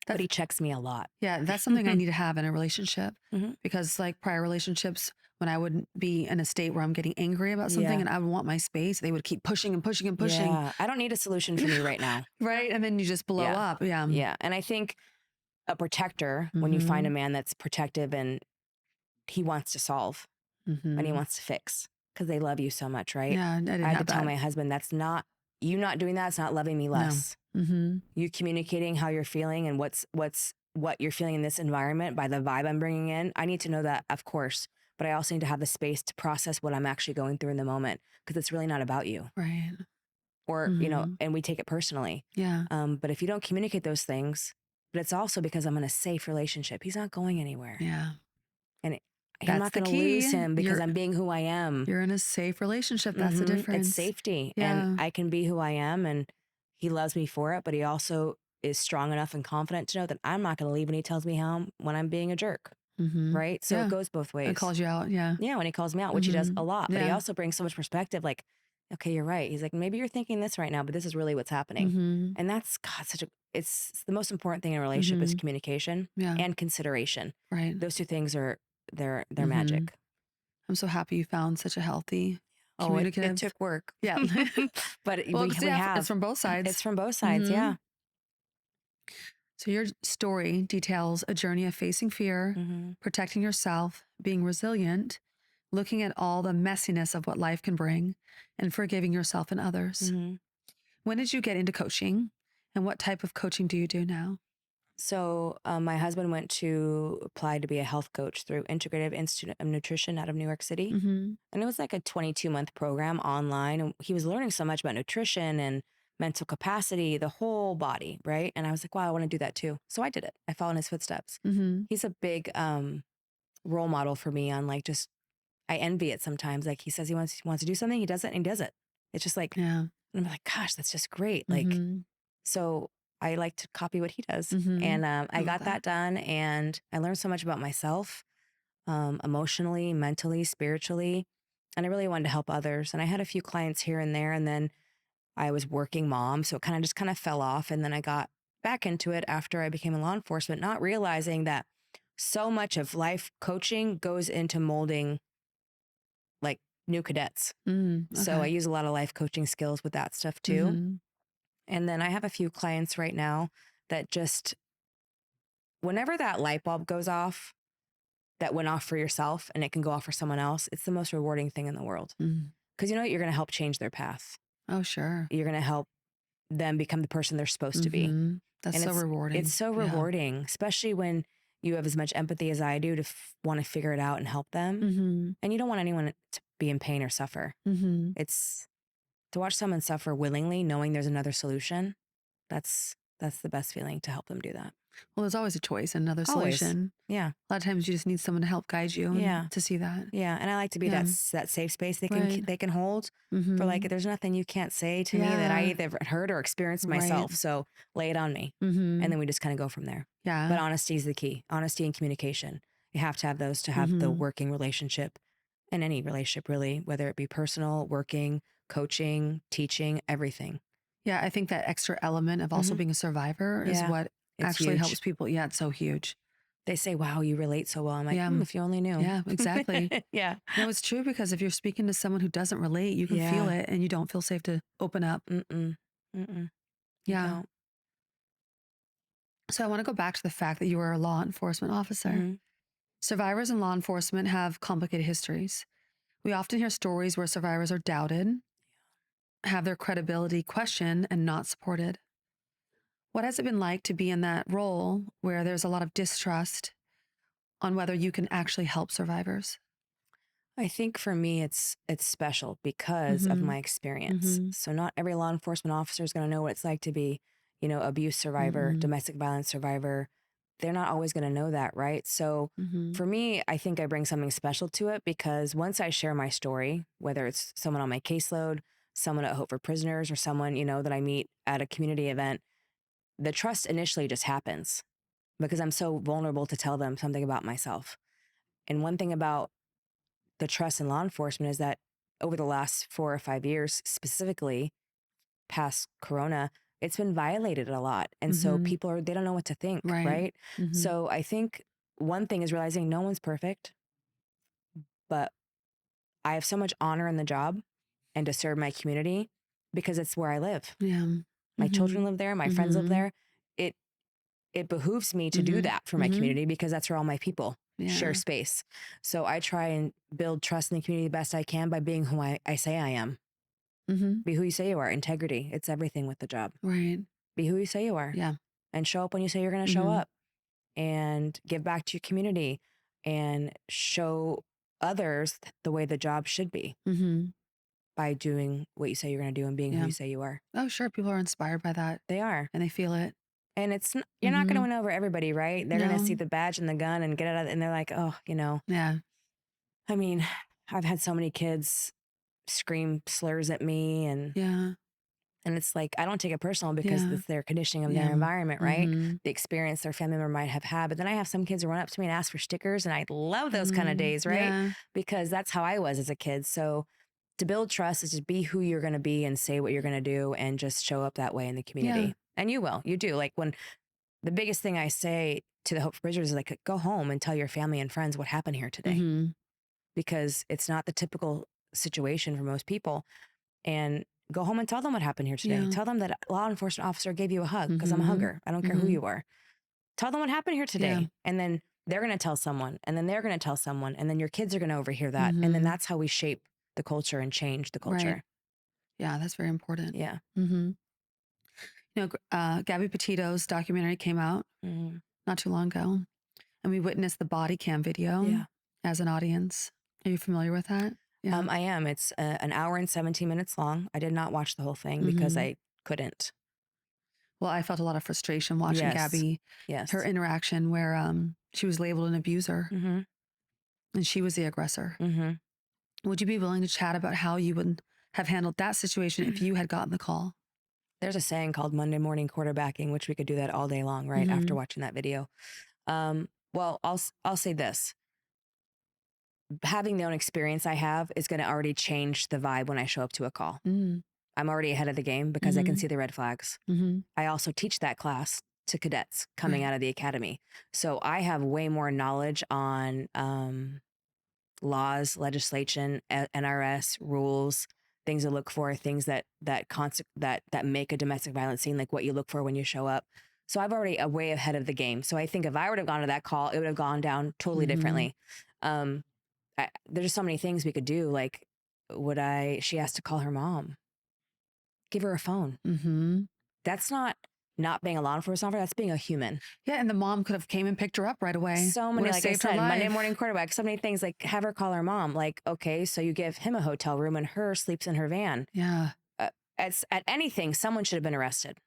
Speaker 2: But he checks me a lot.
Speaker 1: Yeah, that's something I need to have in a relationship, because like prior relationships, when I would be in a state where I'm getting angry about something and I would want my space, they would keep pushing and pushing and pushing.
Speaker 2: Yeah, I don't need a solution for me right now.
Speaker 1: Right. And then you just blow up. Yeah.
Speaker 2: Yeah. And I think a protector, when you find a man that's protective and he wants to solve and he wants to fix, because they love you so much, right?
Speaker 1: Yeah,
Speaker 2: I had to tell my husband, that's not, you not doing that, it's not loving me less.
Speaker 1: No.
Speaker 2: You communicating how you're feeling and what you're feeling in this environment by the vibe I'm bringing in. I need to know that, of course, but I also need to have the space to process what I'm actually going through in the moment, because it's really not about you.
Speaker 1: Right.
Speaker 2: Or, and we take it personally.
Speaker 1: Yeah.
Speaker 2: But if you don't communicate those things, but it's also because I'm in a safe relationship. He's not going anywhere.
Speaker 1: Yeah.
Speaker 2: And I'm not going to lose him because I'm being who I am.
Speaker 1: You're in a safe relationship. That's the difference.
Speaker 2: It's safety.
Speaker 1: Yeah.
Speaker 2: And I can be who I am, and he loves me for it, but he also is strong enough and confident to know that I'm not going to leave when he tells me when I'm being a jerk. Right. So it goes both ways.
Speaker 1: It calls you out. Yeah.
Speaker 2: Yeah. When he calls me out, which he does a lot, but he also brings so much perspective. Like, okay, you're right. He's like, maybe you're thinking this right now, but this is really what's happening. And that's, God, it's the most important thing in a relationship is communication and consideration.
Speaker 1: Right.
Speaker 2: Those two things are, they're magic.
Speaker 1: I'm so happy you found such a healthy, communicative.
Speaker 2: It took work.
Speaker 1: Yeah.
Speaker 2: But
Speaker 1: well,
Speaker 2: we have.
Speaker 1: It's from both sides.
Speaker 2: It's from both sides. Yeah.
Speaker 1: So your story details a journey of facing fear, protecting yourself, being resilient, looking at all the messiness of what life can bring, and forgiving yourself and others. When did you get into coaching, and what type of coaching do you do now?
Speaker 2: So my husband went to apply to be a health coach through Integrative Institute of Nutrition out of New York City. And it was like a 22-month program online. And he was learning so much about nutrition and mental capacity, the whole body, right? And I was like, wow, I want to do that too. So I did it. I followed in his footsteps. He's a big role model for me on like just, I envy it sometimes. Like he says he wants to do something, he does it and he does it. It's just like, and I'm like, gosh, that's just great. Like, so I like to copy what he does. And I got that done, and I learned so much about myself, emotionally, mentally, spiritually. And I really wanted to help others. And I had a few clients here and there, and then I was working mom. So it kind of fell off. And then I got back into it after I became in law enforcement, not realizing that so much of life coaching goes into molding like new cadets. So I use a lot of life coaching skills with that stuff too. And then I have a few clients right now that just, whenever that light bulb goes off, that went off for yourself and it can go off for someone else, it's the most rewarding thing in the world. Because you know what? You're going to help change their path.
Speaker 1: Oh, sure.
Speaker 2: You're going to help them become the person they're supposed to be.
Speaker 1: That's so rewarding.
Speaker 2: It's so rewarding, especially when you have as much empathy as I do to want to figure it out and help them. And you don't want anyone to be in pain or suffer. To watch someone suffer willingly, knowing there's another solution, that's the best feeling, to help them do that.
Speaker 1: Well, there's always a choice and another
Speaker 2: Always.
Speaker 1: solution.
Speaker 2: Yeah.
Speaker 1: A lot of times you just need someone to help guide you
Speaker 2: Yeah.
Speaker 1: and to see that.
Speaker 2: Yeah. And I like to be
Speaker 1: Yeah.
Speaker 2: that safe space they
Speaker 1: Right.
Speaker 2: can hold for like, there's nothing you can't say to me that I
Speaker 1: Yeah.
Speaker 2: either heard or experienced myself.
Speaker 1: Right.
Speaker 2: So lay it on me. And then we just kind of go from there.
Speaker 1: Yeah.
Speaker 2: But honesty is the key. Honesty and communication. You have to have those to have the working relationship, and any relationship really, whether it be personal, working, coaching, teaching, everything.
Speaker 1: Yeah, I think that extra element of also being a survivor is what
Speaker 2: It's
Speaker 1: actually
Speaker 2: huge.
Speaker 1: helps people. Yeah, it's so huge.
Speaker 2: They say, wow, you relate so well. I'm like,
Speaker 1: Yeah.
Speaker 2: if you only knew.
Speaker 1: Yeah, exactly.
Speaker 2: Yeah.
Speaker 1: No, it's true, because if you're speaking to someone who doesn't relate, you can feel
Speaker 2: Yeah.
Speaker 1: it and you don't feel safe to open up.
Speaker 2: Mm-mm. You
Speaker 1: Yeah.
Speaker 2: don't.
Speaker 1: So I want to go back to the fact that you were a law enforcement officer. Survivors in law enforcement have complicated histories. We often hear stories where survivors are doubted, have their credibility questioned, and not supported. What has it been like to be in that role where there's a lot of distrust on whether you can actually help survivors?
Speaker 2: I think for me, it's special because of my experience. So not every law enforcement officer is going to know what it's like to be, abuse survivor, domestic violence survivor. They're not always going to know that, right? So for me, I think I bring something special to it, because once I share my story, whether it's someone on my caseload, someone at Hope for Prisoners, or someone, that I meet at a community event, the trust initially just happens because I'm so vulnerable to tell them something about myself. And one thing about the trust in law enforcement is that over the last 4 or 5 years, specifically past Corona, it's been violated a lot. And so people they don't know what to think, right? So I think one thing is realizing no one's perfect, but I have so much honor in the job and to serve my community because it's where I live.
Speaker 1: Yeah.
Speaker 2: My children live there. My friends live there. It behooves me to do that for my community because that's where all my people share space. So I try and build trust in the community the best I can by being who I say I am. Be who you say you are. Integrity. It's everything with the job.
Speaker 1: Right.
Speaker 2: Be who you say you are.
Speaker 1: Yeah.
Speaker 2: And show up when you say you're going to show up, and give back to your community and show others the way the job should be by doing what you say you're going to do and being who you say you are.
Speaker 1: Oh, sure. People are inspired by that
Speaker 2: They are.
Speaker 1: and they feel it.
Speaker 2: And you're not going to win over everybody, right? They're going to see the badge and the gun and get it out, and they're like, oh,
Speaker 1: Yeah.
Speaker 2: I mean, I've had so many kids scream slurs at me, and it's like, I don't take it personal because it's their conditioning of their environment, right? The experience their family member might have had. But then I have some kids who run up to me and ask for stickers, and I love those kind of days, right?
Speaker 1: Yeah.
Speaker 2: Because that's how I was as a kid. So to build trust is just be who you're going to be and say what you're going to do and just show up that way in the community.
Speaker 1: Yeah.
Speaker 2: And you do. Like, when the biggest thing I say to the Hope for Prisoners is like, go home and tell your family and friends what happened here today, because it's not the typical situation for most people. And go home and tell them what happened here today. Tell them that a law enforcement officer gave you a hug, because I'm a hugger. I don't care who you are. Tell them what happened here today. And then they're going to tell someone, and then they're going to tell someone, and then your kids are going to overhear that. And then that's how we shape the culture and change the culture.
Speaker 1: Right. Yeah, that's very important.
Speaker 2: Yeah.
Speaker 1: Gabby Petito's documentary came out not too long ago, and we witnessed the body cam video as an audience. Are you familiar with that? Yeah.
Speaker 2: I am. It's an hour and 17 minutes long. I did not watch the whole thing because I couldn't.
Speaker 1: Well, I felt a lot of frustration watching Gabby.
Speaker 2: Yes.
Speaker 1: Her interaction where she was labeled an abuser and she was the aggressor. Would you be willing to chat about how you would have handled that situation if you had gotten the call?
Speaker 2: There's a saying called Monday morning quarterbacking, which we could do that all day long, right? After watching that video. Well, I'll say this. Having the own experience I have is going to already change the vibe when I show up to a call. I'm already ahead of the game because I can see the red flags. I also teach that class to cadets coming out of the academy. So I have way more knowledge on laws, legislation, NRS, rules, things to look for, things that make a domestic violence scene, like what you look for when you show up. So I've already a way ahead of the game. So I think if I would have gone to that call, it would have gone down totally differently. There's just so many things we could do. Like, she has to call her mom. Give her a phone. That's not being a law enforcement officer. That's being a human.
Speaker 1: Yeah, and the mom could have came and picked her up right away.
Speaker 2: So many, like I said, Monday morning quarterback, so many things, like have her call her mom. Like, okay, so you give him a hotel room and her sleeps in her van.
Speaker 1: Yeah.
Speaker 2: at anything, someone should have been arrested.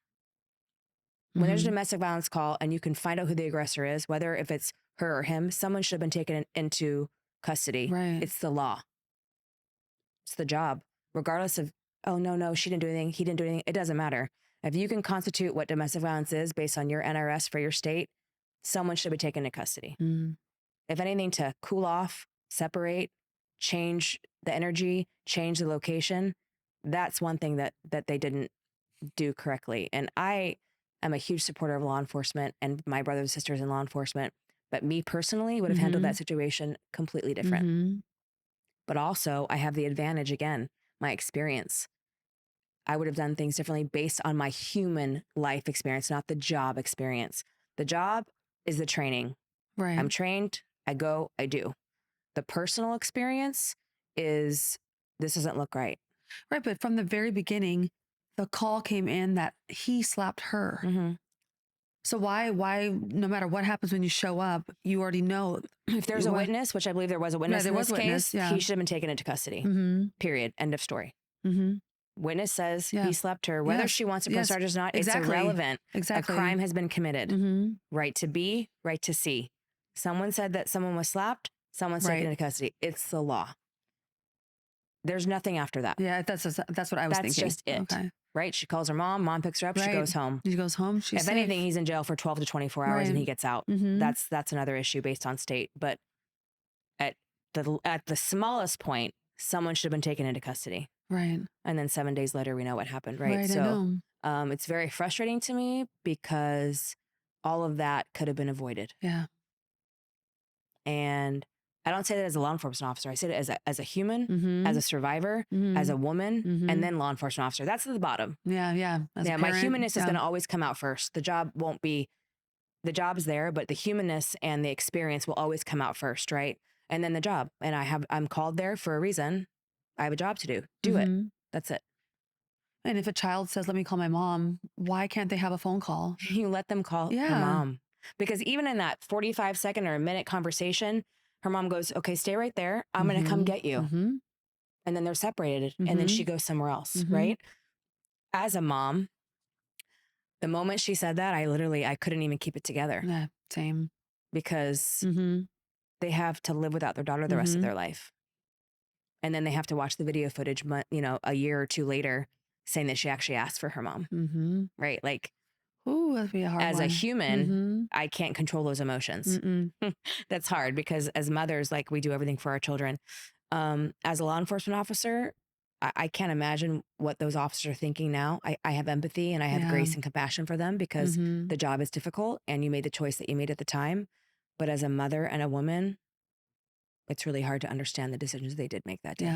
Speaker 2: When there's a domestic violence call and you can find out who the aggressor is, whether if it's her or him, someone should have been taken into custody.
Speaker 1: Right.
Speaker 2: It's the law. It's the job. Regardless of, oh, no, she didn't do anything, he didn't do anything. It doesn't matter. If you can constitute what domestic violence is based on your NRS for your state, someone should be taken into custody. If anything, to cool off, separate, change the energy, change the location, that's one thing that they didn't do correctly. And I am a huge supporter of law enforcement, and my brothers and sisters in law enforcement, but me personally would have handled that situation completely different. But also I have the advantage, again, my experience. I would have done things differently based on my human life experience, not the job experience. The job is the training.
Speaker 1: Right.
Speaker 2: I'm trained, I go, I do. The personal experience is, this doesn't look right.
Speaker 1: Right. But from the very beginning, the call came in that he slapped her. So why, no matter what happens when you show up, you already know.
Speaker 2: If there's a witness, which I believe there was a witness in this case, he should have been taken into custody. Period. End of story. Witness says he slapped her. Whether she wants to press charges or not, it's irrelevant. A crime has been committed. Right to B, right to C. Someone said that someone was slapped, someone's taken into custody. It's the law. There's nothing after that.
Speaker 1: Yeah, that's what I was thinking.
Speaker 2: That's just it. Okay. Right? She calls her mom picks her up, she goes home.
Speaker 1: She goes home, she's
Speaker 2: If anything, he's in jail for 12 to 24 hours and he gets out. That's another issue based on state. But at the smallest point, someone should have been taken into custody.
Speaker 1: Right.
Speaker 2: And then 7 days later, we know what happened, right? So it's very frustrating to me because all of that could have been avoided.
Speaker 1: Yeah. And
Speaker 2: I don't say that as a law enforcement officer. I say it as a human, as a survivor, as a woman, and then law enforcement officer. That's at the bottom.
Speaker 1: Yeah.
Speaker 2: My humanness is going to always come out first. The job won't be, the job's there, but the humanness and the experience will always come out first, right? And then the job. And I'm called there for a reason. I have a job to do. Do it. That's it.
Speaker 1: And if a child says, let me call my mom, why can't they have a phone call?
Speaker 2: You let them call her mom. Because even in that 45-second or a minute conversation, her mom goes, okay, stay right there. I'm going to come get you. And then they're separated. And then she goes somewhere else, right? As a mom, the moment she said that, I couldn't even keep it together.
Speaker 1: Yeah, same.
Speaker 2: Because they have to live without their daughter the rest of their life. And then they have to watch the video footage, a year or two later, saying that she actually asked for her mom. Right? Like,
Speaker 1: ooh, that'd be a hard
Speaker 2: as
Speaker 1: one.
Speaker 2: a human, I can't control those emotions. That's hard because as mothers, like, we do everything for our children. As a law enforcement officer, I can't imagine what those officers are thinking now. I have empathy and I have grace and compassion for them because the job is difficult and you made the choice that you made at the time. But as a mother and a woman, it's really hard to understand the decisions they did make that day.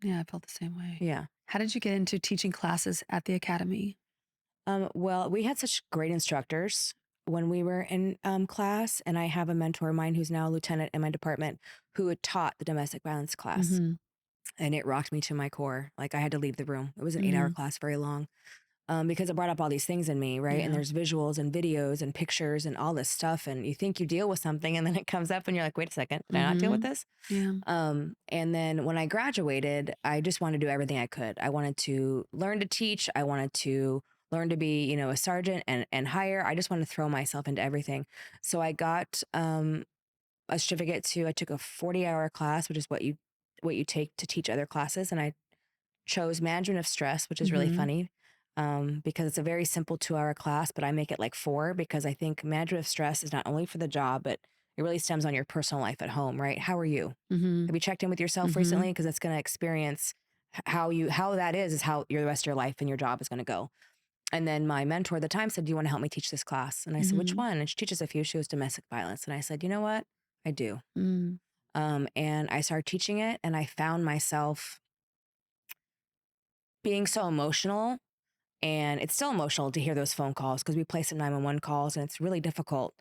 Speaker 1: Yeah, I felt the same way.
Speaker 2: Yeah.
Speaker 1: How did you get into teaching classes at the academy?
Speaker 2: Well, we had such great instructors when we were in class, and I have a mentor of mine who's now a lieutenant in my department who had taught the domestic violence class, and it rocked me to my core. Like, I had to leave the room. It was an 8-hour class, very long, because it brought up all these things in me, right? And there's visuals and videos and pictures and all this stuff, and you think you deal with something, and then it comes up, and you're like, wait a second, did I not deal with this? And then when I graduated, I just wanted to do everything I could. I wanted to learn to teach. I wanted to learn to be, a sergeant and higher. I just wanted to throw myself into everything. So I got a certificate I took a 40-hour class, which is what you take to teach other classes. And I chose management of stress, which is really funny because it's a very simple 2-hour class, but I make it like 4 because I think management of stress is not only for the job, but it really stems on your personal life at home, right? How are you? Have you checked in with yourself recently? Because it's going to experience how that is how the rest of your life and your job is going to go. And then my mentor at the time said, do you want to help me teach this class? And I said, which one? And she teaches a few. She was domestic violence. And I said, you know what? I do. And I started teaching it, and I found myself being so emotional. And it's still emotional to hear those phone calls because we play some 911 calls and it's really difficult.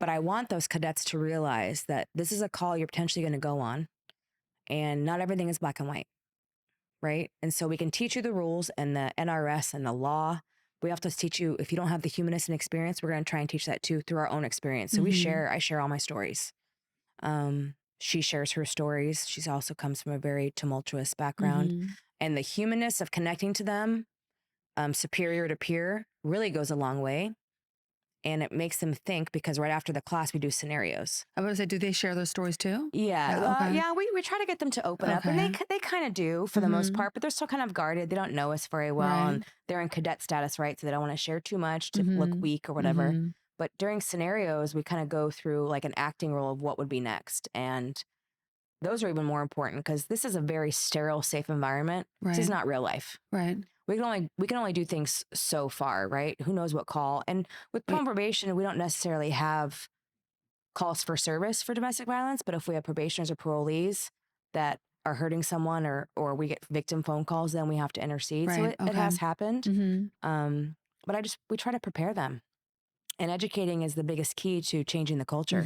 Speaker 2: But I want those cadets to realize that this is a call you're potentially going to go on, and not everything is black and white. Right? And so we can teach you the rules and the NRS and the law. We have to teach you, if you don't have the humanist and experience, we're going to try and teach that too through our own experience. So I share all my stories. She shares her stories. She also comes from a very tumultuous background. And the humanness of connecting to them, superior to peer, really goes a long way. And it makes them think, because right after the class, we do scenarios.
Speaker 1: I was going to say, do they share those stories too?
Speaker 2: Yeah.
Speaker 1: Okay.
Speaker 2: Yeah, we try to get them to open up, and they kind of do for the most part, but they're still kind of guarded. They don't know us very well, and they're in cadet status, right? So they don't want to share too much to look weak or whatever. But during scenarios, we kind of go through like an acting role of what would be next. And those are even more important because this is a very sterile, safe environment. This is not real life.
Speaker 1: Right.
Speaker 2: We can only do things so far, right? Who knows what call? And with parole probation, we don't necessarily have calls for service for domestic violence, but if we have probationers or parolees that are hurting someone, or we get victim phone calls, then we have to intercede. So it has happened. But we try to prepare them. And educating is the biggest key to changing the culture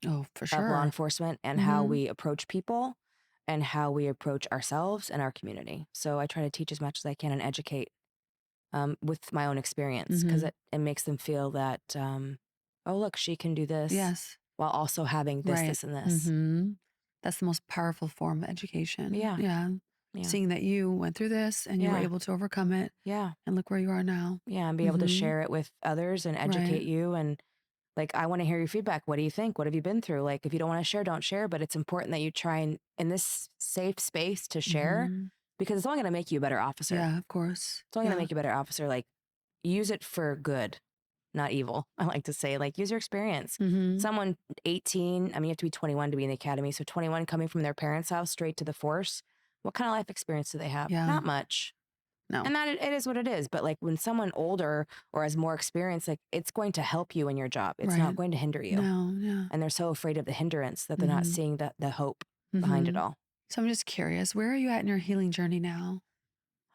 Speaker 1: Oh, for sure.
Speaker 2: of law enforcement and how we approach people and how we approach ourselves and our community. So I try to teach as much as I can and educate with my own experience, because it makes them feel that, oh, look, she can do this.
Speaker 1: Yes.
Speaker 2: While also having this, this, and this.
Speaker 1: That's the most powerful form of education.
Speaker 2: Yeah.
Speaker 1: Yeah. Seeing that you went through this and you were able to overcome it.
Speaker 2: Yeah.
Speaker 1: And look where you are now.
Speaker 2: Yeah. And be able to share it with others and educate you. And like, I want to hear your feedback. What do you think? What have you been through? Like, if you don't want to share, don't share. But it's important that you try and, in this safe space, to share, because it's only going to make you a better officer.
Speaker 1: Yeah, of course.
Speaker 2: It's only going to make you a better officer. Like, use it for good, not evil. I like to say, like, use your experience. Someone 18, I mean, you have to be 21 to be in the academy. So 21 coming from their parents' house straight to the force. What kind of life experience do they have?
Speaker 1: Yeah.
Speaker 2: Not much.
Speaker 1: No.
Speaker 2: And that it is what it is. But like, when someone older or has more experience, like, it's going to help you in your job. It's not going to hinder you.
Speaker 1: No, yeah.
Speaker 2: And they're so afraid of the hindrance that they're not seeing the hope behind it all.
Speaker 1: So I'm just curious, where are you at in your healing journey now?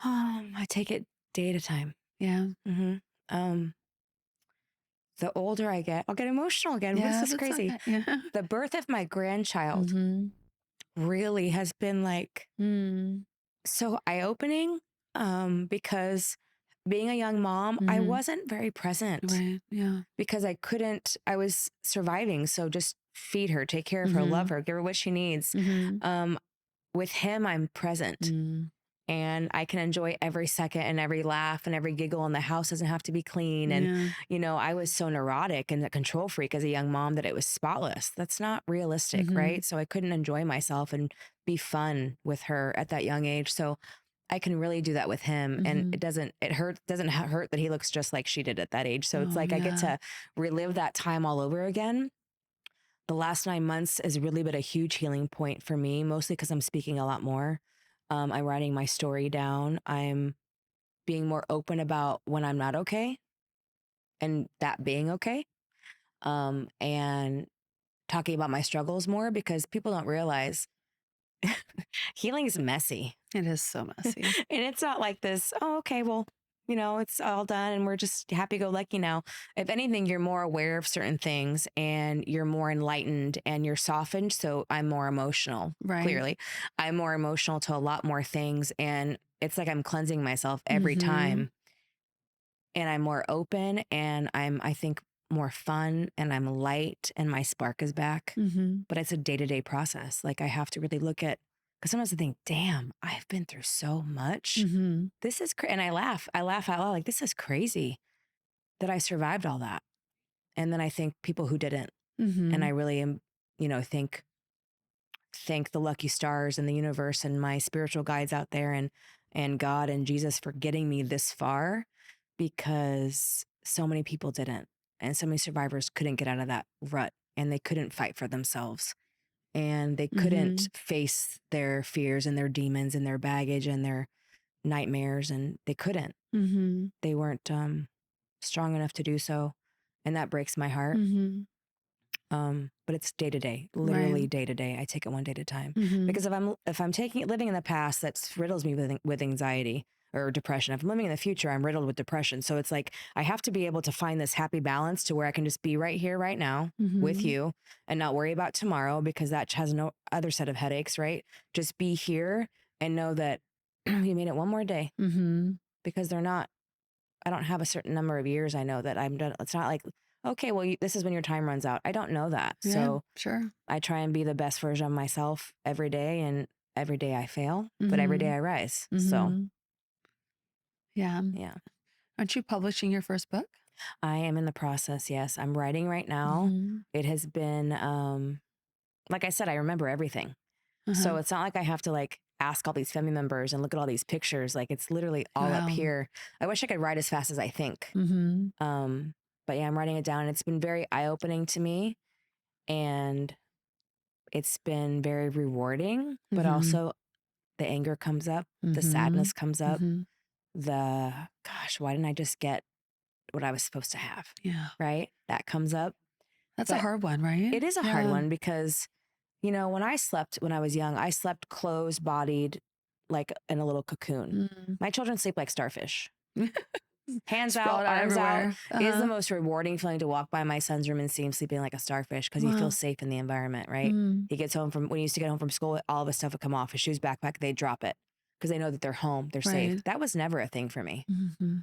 Speaker 2: I take it day at a time.
Speaker 1: Yeah.
Speaker 2: The older I get, I'll get emotional again.
Speaker 1: Yeah,
Speaker 2: This is crazy.
Speaker 1: Okay. Yeah.
Speaker 2: The birth of my grandchild really has been like so eye-opening, because being a young mom, I wasn't very present.
Speaker 1: Right. Yeah.
Speaker 2: Because I was surviving. So just feed her, take care of her, love her, give her what she needs. With him, I'm present. And I can enjoy every second and every laugh and every giggle, and the house doesn't have to be clean. And, you know, I was so neurotic and a control freak as a young mom that it was spotless. That's not realistic, right? So I couldn't enjoy myself and be fun with her at that young age. So I can really do that with him. And it doesn't hurt that he looks just like she did at that age. So it's like I get to relive that time all over again. The last 9 months has really been a huge healing point for me, mostly because I'm speaking a lot more. I'm writing my story down. I'm being more open about when I'm not okay and that being okay. And talking about my struggles more, because people don't realize healing is messy.
Speaker 1: It is so messy.
Speaker 2: And it's not like this, oh, okay, well, you know, it's all done and we're just happy-go-lucky now. If anything, you're more aware of certain things and you're more enlightened and you're softened. So I'm more emotional, clearly. I'm more emotional to a lot more things. And it's like I'm cleansing myself every time. And I'm more open and I think, more fun, and I'm light and my spark is back. But it's a day-to-day process. Like, I have to really look at, because sometimes I think, damn, I've been through so much. This is and I laugh out loud, like, this is crazy that I survived all that. And then I think people who didn't, and I really am, you know, thank the lucky stars and the universe and my spiritual guides out there and God and Jesus for getting me this far, because so many people didn't. And so many survivors couldn't get out of that rut, and they couldn't fight for themselves, and they couldn't face their fears and their demons and their baggage and their nightmares, and they couldn't. They weren't strong enough to do so, and that breaks my heart. But it's day to day, literally day to day. I take it one day at a time, because if I'm living in the past, that riddles me with anxiety or depression. If I'm living in the future, I'm riddled with depression. So it's like, I have to be able to find this happy balance to where I can just be right here, right now with you, and not worry about tomorrow, because that has no other set of headaches, right? Just be here and know that you made it one more day, because I don't have a certain number of years. I know that I'm done. It's not like, okay, well, this is when your time runs out. I don't know that.
Speaker 1: Yeah,
Speaker 2: so
Speaker 1: sure.
Speaker 2: I try and be the best version of myself every day. And every day I fail, but every day I rise. So
Speaker 1: yeah. Aren't you publishing your first book?
Speaker 2: I am in the process. Yes. I'm writing right now. It has been, like I said, I remember everything. So it's not like I have to like ask all these family members and look at all these pictures. Like it's literally all up here. I wish I could write as fast as I think. But yeah, I'm writing it down, and it's been very eye-opening to me, and it's been very rewarding, but also the anger comes up, the sadness comes up, gosh, why didn't I just get what I was supposed to have?
Speaker 1: Yeah.
Speaker 2: Right? That comes up.
Speaker 1: That's a hard one, right?
Speaker 2: It is a hard one because, you know, when I was young, I slept closed-bodied, like in a little cocoon. My children sleep like starfish. Hands out, arms out. It is the most rewarding feeling to walk by my son's room and see him sleeping like a starfish because he feels safe in the environment, right? He gets home when he used to get home from school, all of his stuff would come off, his shoes, backpack, they'd drop it because they know that they're home, they're safe. That was never a thing for me.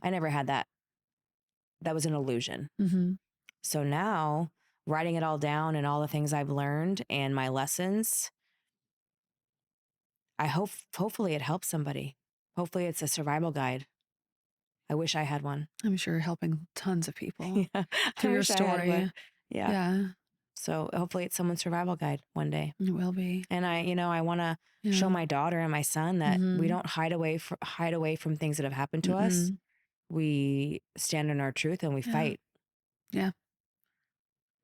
Speaker 2: I never had that. That was an illusion. So now, writing it all down and all the things I've learned and my lessons, hopefully it helps somebody. Hopefully it's a survival guide. I wish I had one.
Speaker 1: I'm sure you're helping tons of people through your
Speaker 2: I
Speaker 1: story.
Speaker 2: Yeah. So hopefully it's someone's survival guide one day.
Speaker 1: It will be.
Speaker 2: And I want to show my daughter and my son that we don't hide away from things that have happened to us. We stand in our truth and we fight.
Speaker 1: Yeah.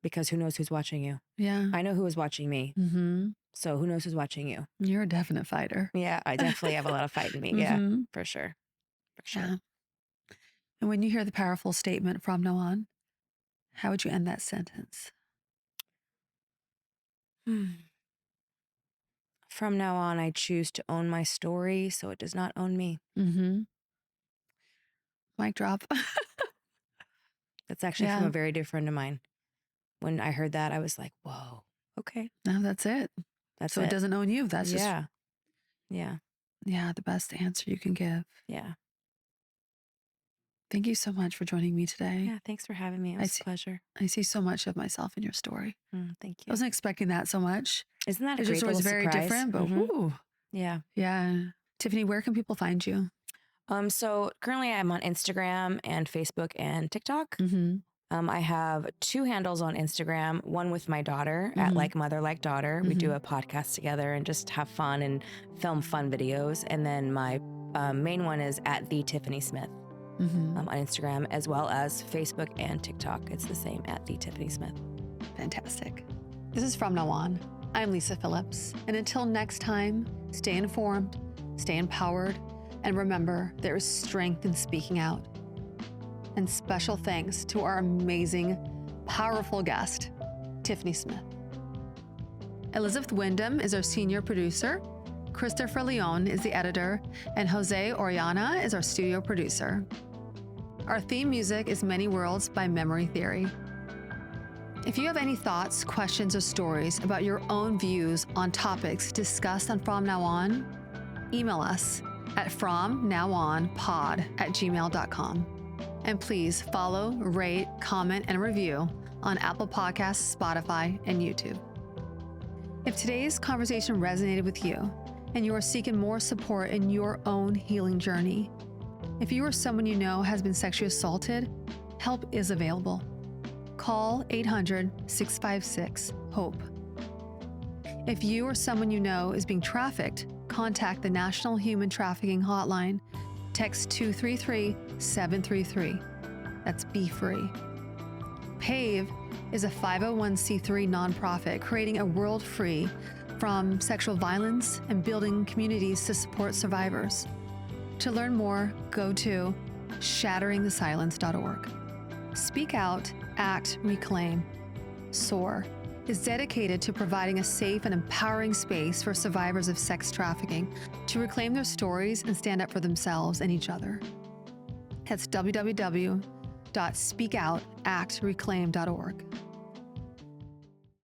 Speaker 2: Because who knows who's watching you?
Speaker 1: Yeah.
Speaker 2: I know who is watching me. So who knows who's watching you?
Speaker 1: You're a definite fighter.
Speaker 2: Yeah, I definitely have a lot of fight in me. Yeah, for sure. For sure.
Speaker 1: Yeah. And when you hear the powerful statement from now on, how would you end that sentence?
Speaker 2: From now on, I choose to own my story so it does not own me.
Speaker 1: Mic drop.
Speaker 2: That's actually from a very dear friend of mine. When I heard that, I was like, whoa, okay.
Speaker 1: No, that's it. So it doesn't own you. That's just.
Speaker 2: Yeah.
Speaker 1: Yeah, the best answer you can give.
Speaker 2: Yeah.
Speaker 1: Thank you so much for joining me today.
Speaker 2: Yeah, thanks for having me. It was a pleasure.
Speaker 1: I see so much of myself in your story.
Speaker 2: Thank you.
Speaker 1: I wasn't expecting that so much.
Speaker 2: Isn't that a
Speaker 1: Your
Speaker 2: great
Speaker 1: story was very
Speaker 2: surprise?
Speaker 1: different, but woo.
Speaker 2: Yeah.
Speaker 1: Yeah. Tiffany, where can people find you?
Speaker 2: So currently I'm on Instagram and Facebook and TikTok. I have 2 handles on Instagram, one with my daughter at Like Mother Like Daughter. We do a podcast together and just have fun and film fun videos. And then my main one is at the Tiffany Smith on Instagram, as well as Facebook and TikTok. It's the same, at the Tiffany Smith.
Speaker 1: Fantastic. This is From Now On. I'm Lisa Phillips. And until next time, stay informed, stay empowered, and remember, there is strength in speaking out. And special thanks to our amazing, powerful guest, Tiffany Smith. Elizabeth Wyndham is our senior producer, Christopher Leon is the editor, and Jose Oriana is our studio producer. Our theme music is Many Worlds by Memory Theory. If you have any thoughts, questions, or stories about your own views on topics discussed on From Now On, email us at fromnowonpod@gmail.com. And please follow, rate, comment, and review on Apple Podcasts, Spotify, and YouTube. If today's conversation resonated with you and you are seeking more support in your own healing journey, if you or someone you know has been sexually assaulted, help is available. Call 800-656-HOPE. If you or someone you know is being trafficked, contact the National Human Trafficking Hotline. Text 233-733. That's Be Free. PAVE is a 501c3 nonprofit creating a world free from sexual violence and building communities to support survivors. To learn more, go to shatteringthesilence.org. Speak Out, Act, Reclaim, SOAR, is dedicated to providing a safe and empowering space for survivors of sex trafficking to reclaim their stories and stand up for themselves and each other. That's www.speakoutactreclaim.org.